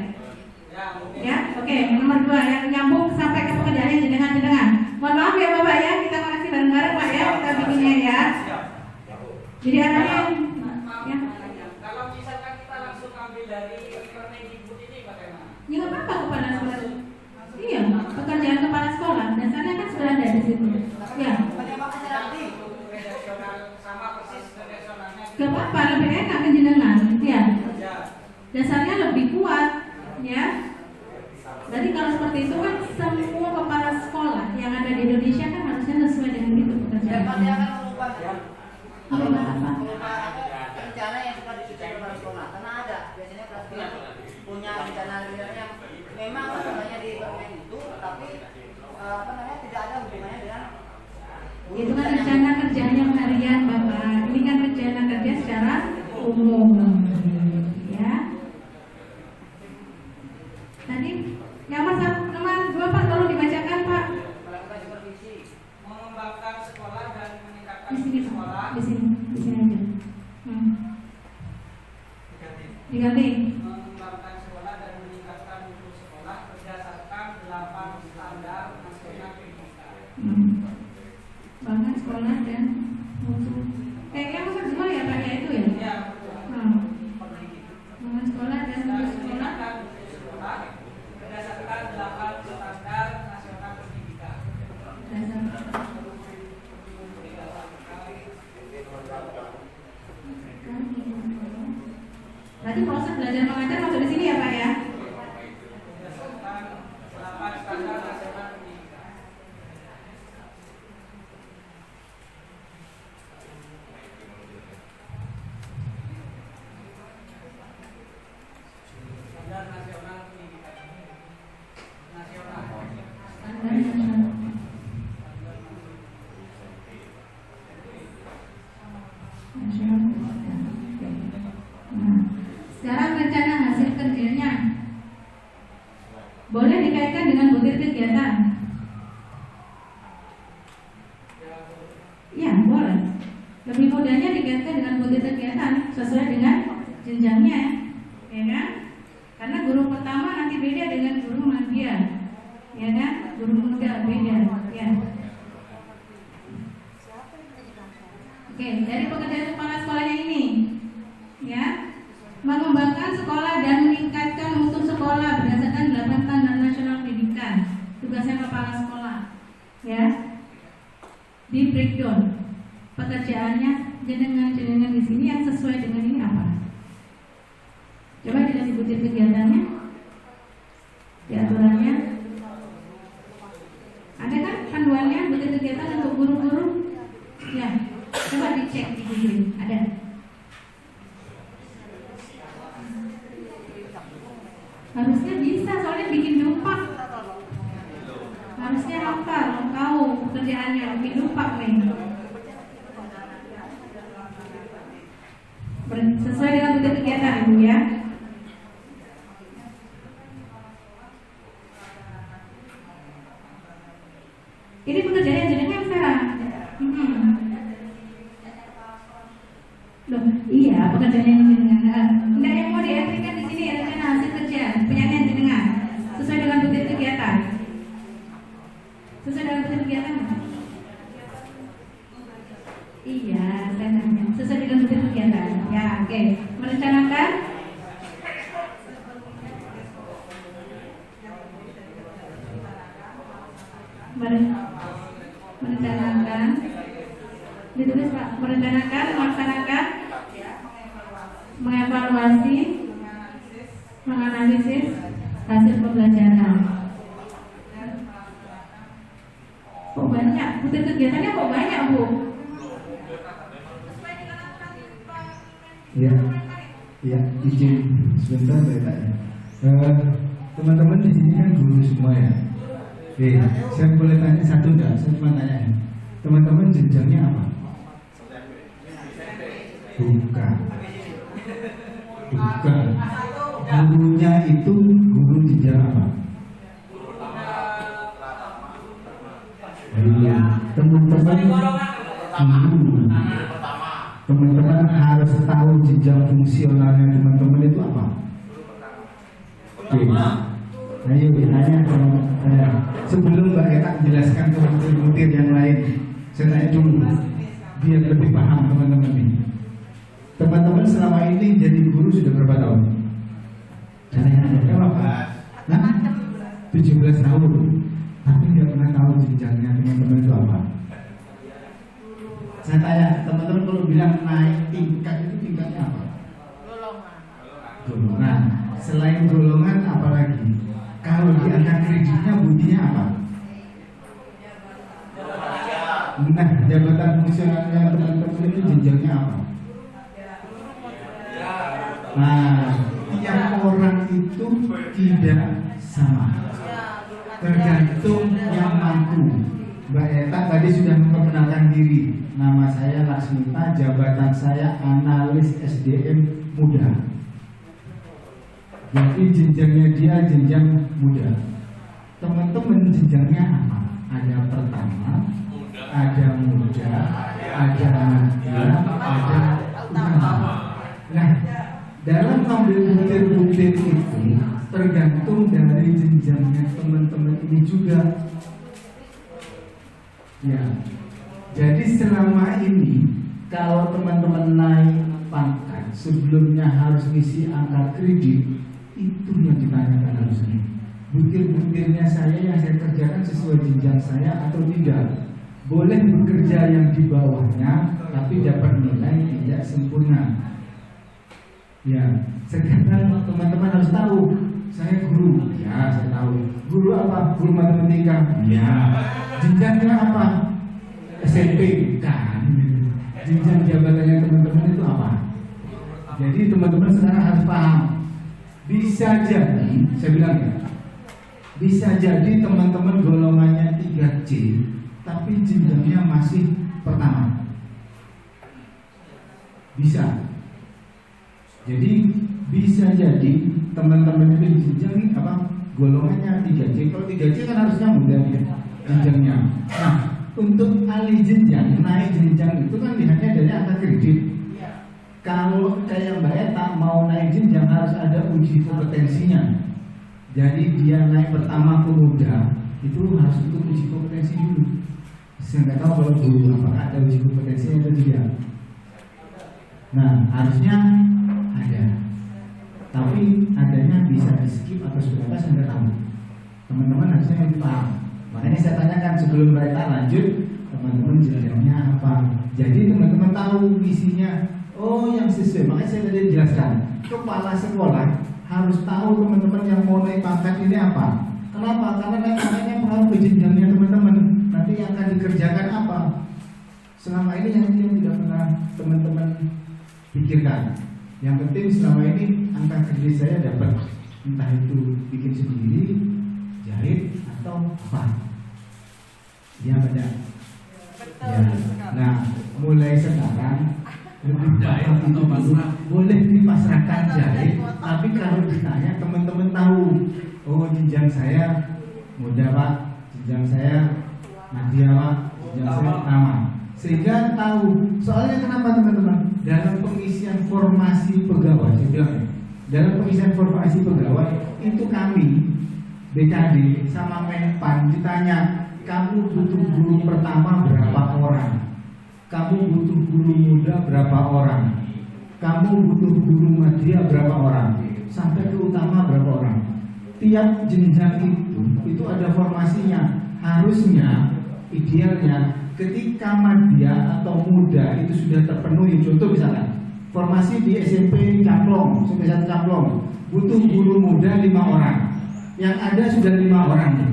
Ya, oke, nomor 2 yang nyambung sampai ke pekerjaannya jenengan. Mohon maaf ya Bapak ya, kita makasih bareng-bareng Pak ya, kita bikinnya ya. Jadi arahnya ya. Kalau misalkan kita langsung ambil dari Permendikbud ini bagaimana? Ya nggak apa-apa kepala sekolah. Iya, pekerjaan kepala sekolah. Dasarnya kan sudah ada di situ. Ya. Sama persis redaksionalnya. Gak apa-apa, lebih enak ke jenengan. Ya. Dasarnya lebih kuat. Ya. Jadi kalau seperti itu kan semua kepala sekolah yang ada di Indonesia kan harusnya sesuai dengan itu pekerjaan. Dia akan merubah ya. Apa? Rencana yang sudah disusun kepala sekolah. Karena ada biasanya kelas punya rencana yang memang sebenarnya di Permen itu, tapi tidak ada hubungannya dengan itu kan rencana kerjanya harian Bapak. Ini kan rencana kerja secara umum. Ya. Tadi yang nomor 2 Pak tolong dibacakan Pak. Melakukan supervisi, mengembangkan sekolah dan meningkatkan Di sini sekolah. Pak. Di sini aja. Diganti. Mengembangkan sekolah dan meningkatkan mutu sekolah berdasarkan 8 standar nasional pendidikan. Bangun sekolah dan mutu. Yang masuk semua ya Pak ya itu ya? Ya, Bangun sekolah dan mutu sekolah. sekolah berdasarkan 8 standar nasional pendidikan. Berarti proses belajar mengajar masuk di sini ya Pak ya? Berdasarkan 8 standar nasional pendidikan. Standar nasional pendidikan. Nasional. Standar nasional. Nah, sekarang rencana hasil kerjanya boleh dikaitkan dengan butir kegiatan. Ya, boleh. Lebih mudahnya dikaitkan dengan butir kegiatan sesuai dengan jenjangnya, ya kan? Karena guru pertama nanti beda dengan guru madya, ya kan? Guru muda beda, ya. Oke, dari pekerjaan kepala sekolahnya ini, ya, mengembangkan sekolah dan meningkatkan mutu sekolah berdasarkan 8 standar nasional pendidikan. Tugasnya kepala sekolah, ya. Di breakdown pekerjaannya jenengan di sini yang sesuai dengan ini apa? Harusnya bisa, soalnya bikin dumpak. Harusnya hafal, tahu pekerjaannya, bikin dumpak nih. Sesuai dengan tugas kegiatan, Ibu ya. Ini pekerjaan jenengan sekarang. Loh, iya pekerjaan yang jenengan. Enggak yang mau diatrikan di sini rencana hasil kerja penyanyian jenengan sesuai dengan tugas kegiatan. Sesuai dengan tugas kegiatan. Iya, saya tanya. Sesuai dengan tugas kegiatan. Ya, oke. Merencanakan merencanakan ditulis Pak, merencanakan, melaksanakan, mengevaluasi, menganalisis hasil pembelajaran. Kok banyak? Tugas kegiatannya kok banyak, Bu? Ya, izin sebentar saya tanya. Teman-teman di sini kan guru semua ya. Saya boleh tanya satu enggak? Saya cuma tanya. Teman-teman jenjangnya apa? Bukan. Gurunya itu guru jenjang apa? Teman-teman harus tahu jenjang fungsionalnya teman-teman itu apa? Oke. Ayo ditanya saya. Sebelum Mbak Eta menjelaskan ke butir yang lain, saya tanya dulu biar lebih paham teman-teman ini. Teman-teman selama ini jadi guru sudah berapa tahun? Nah, 17 tahun. Tapi nggak pernah tahu jenjangnya teman-teman itu apa. Saya tanya teman-teman kalau bilang naik tingkat itu tingkatnya apa? Golongan. Selain golongan apa lagi? Kalau di angka kreditnya bunyinya apa? Nah, jabatan fungsionalnya teman-teman itu jenjangnya apa? Nah, tiap orang itu tidak sama, tergantung yang mampu. Mbak Eta tadi sudah memperkenalkan diri. Nama saya Laksmita, jabatan saya analis SDM muda. Jadi jenjangnya dia jenjang muda. Teman-teman jenjangnya apa? Ada pertama, ada muda, ada media, ada utama. Nah, dalam ambil butir-butir itu tergantung dari jenjangnya teman-teman ini juga. Ya, jadi selama ini kalau teman-teman naik pangkat sebelumnya harus ngisi angka kredit, itu yang ditanyakan harusnya. Butir-butirnya saya yang saya kerjakan sesuai jenjang saya atau tidak. Boleh bekerja yang di bawahnya, tapi dapat nilai tidak sempurna. Ya, sekarang teman-teman harus tahu, saya guru. Ya, saya tahu. Guru apa? Guru matematika. Ya. Jenjangnya apa? SMP. Kan. Jenjang jabatannya teman-teman itu apa? Jadi teman-teman sekarang harus paham. Bisa jadi, saya bilang ya, bisa jadi teman-teman golongannya 3C, tapi jenjangnya masih pertama. Bisa. Jadi bisa jadi teman-teman itu jenjang apa? Golongannya 3C. Kalau 3C kan harusnya mudah ya jenjangnya. Nah, untuk alih jenjang, naik jenjang itu kan lihatnya dari angka kredit. Kalau kayak Mbak Eta mau naik jenjang harus ada uji kompetensinya. Jadi dia naik pertama ke muda itu harus untuk uji kompetensi dulu. Saya nggak tahu kalau dulu apakah ada uji kompetensinya atau tidak. Nah, harusnya ada. Tapi adanya bisa di skip atau sudah apa saya nggak tahu. Teman-teman harusnya lebih paham. Makanya saya tanyakan sebelum mereka lanjut, teman-teman jenjangnya apa. Jadi teman-teman tahu isinya. Oh, yang sesuai. Makanya saya tadi jelaskan. Kepala sekolah harus tahu teman-teman yang mau naik pangkat ini apa. Kenapa? Karena naik pangkatnya pengaruh ke jenjangnya teman-teman. Nanti yang akan dikerjakan apa? Selama ini yang tidak pernah teman-teman pikirkan. Yang penting selama ini angka kredit saya dapat. entah itu bikin sendiri, jahit atau apa. Ya benar. Ya. Nah, mulai sekarang lebih paham itu dulu. Boleh dipasrahkan jahit, tapi kalau ditanya teman-teman tahu, oh jenjang saya muda Pak, jenjang saya Nadia Pak, jenjang saya pertama. Sehingga tahu. Soalnya kenapa teman-teman? Dalam pengisian formasi pegawai, saya bilang ya, dalam pengisian formasi pegawai itu kami BKD sama Menpan ditanya, kamu butuh guru pertama berapa orang? Kamu butuh guru muda berapa orang? Kamu butuh guru media berapa orang? Sampai ke utama berapa orang? Tiap jenjang itu ada formasinya. Harusnya, idealnya ketika media atau muda itu sudah terpenuhi. Contoh misalnya formasi di SMP Camplong, SMP 1 Camplong, butuh guru muda 5 orang. Yang ada sudah 5 orang nih,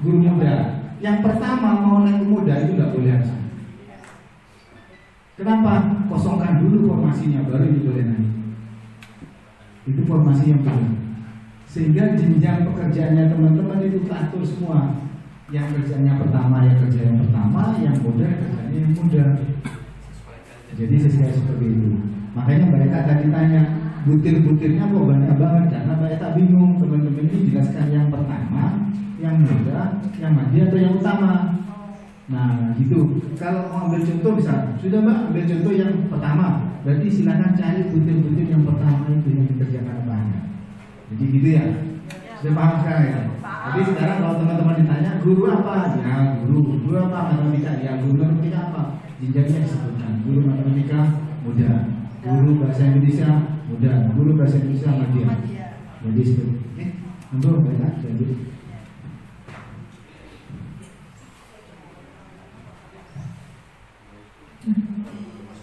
guru muda. Yang pertama mau naik ke muda itu nggak boleh harusnya. Kenapa? Kosongkan dulu formasinya baru itu boleh naik. Itu formasi yang benar. Sehingga jenjang pekerjaannya teman-teman itu teratur semua. Yang kerjanya pertama ya kerja yang pertama, yang muda kerjanya yang muda. Jadi sesuai seperti itu. Makanya Mbak Eka tadi tanya, butir-butirnya kok banyak banget, karena Mbak Eka bingung. Teman-teman ini jelaskan yang pertama, yang muda, yang media atau yang utama. Nah gitu. Kalau mau ambil contoh bisa, sudah Mbak ambil contoh yang pertama. Berarti silakan cari butir-butir yang pertama itu yang dikerjakan banyak. Jadi gitu ya. Sudah paham sekarang ya? Jadi sekarang kalau teman-teman ditanya guru apa? Ya guru apa? Matematika. Ya guru matematika apa? Jenjangnya disebutkan. Guru matematika muda, guru bahasa Indonesia muda, guru bahasa Indonesia media. Jadi seperti itu. Untuk banyak jadi.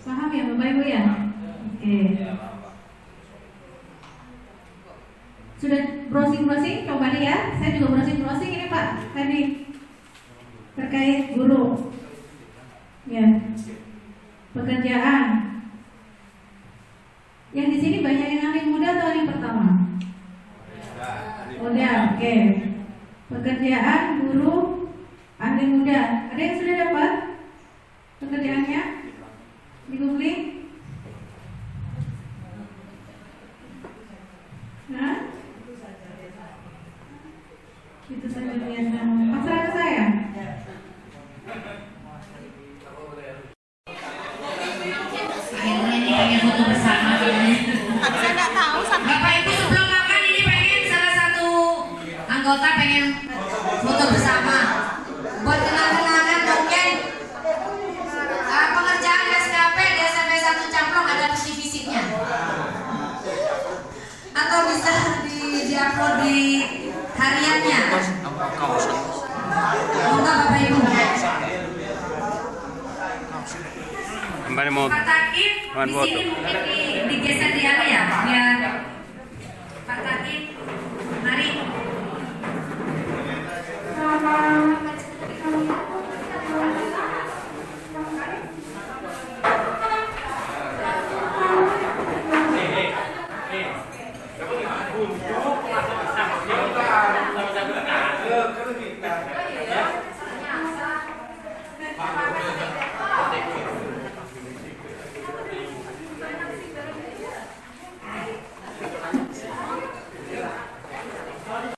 Paham ya Bapak Ibu ya? Oke. Sudah browsing-browsing, coba lihat. Saya juga browsing-browsing ini Pak tadi terkait guru. Ya. Pekerjaan. Yang di sini banyak yang ahli muda atau ahli pertama? Muda, oke. Pekerjaan guru ahli muda. Ada yang sudah dapat pekerjaannya? Di googling? Nah? Itu saja lihat pasrah ke saya. Akhirnya ini pengen foto bersama. Saya nggak tahu sampai Bapak Ibu sebelum makan ini pengen salah satu anggota pengen foto bersama. Buat kenang-kenangan mungkin pengerjaan SKP di SMP 1 Camplong ada visi-visinya. Atau bisa di-upload di hariannya. Enggak Bapak Ibu. Kembali mau Katakin di sini mungkin digeser di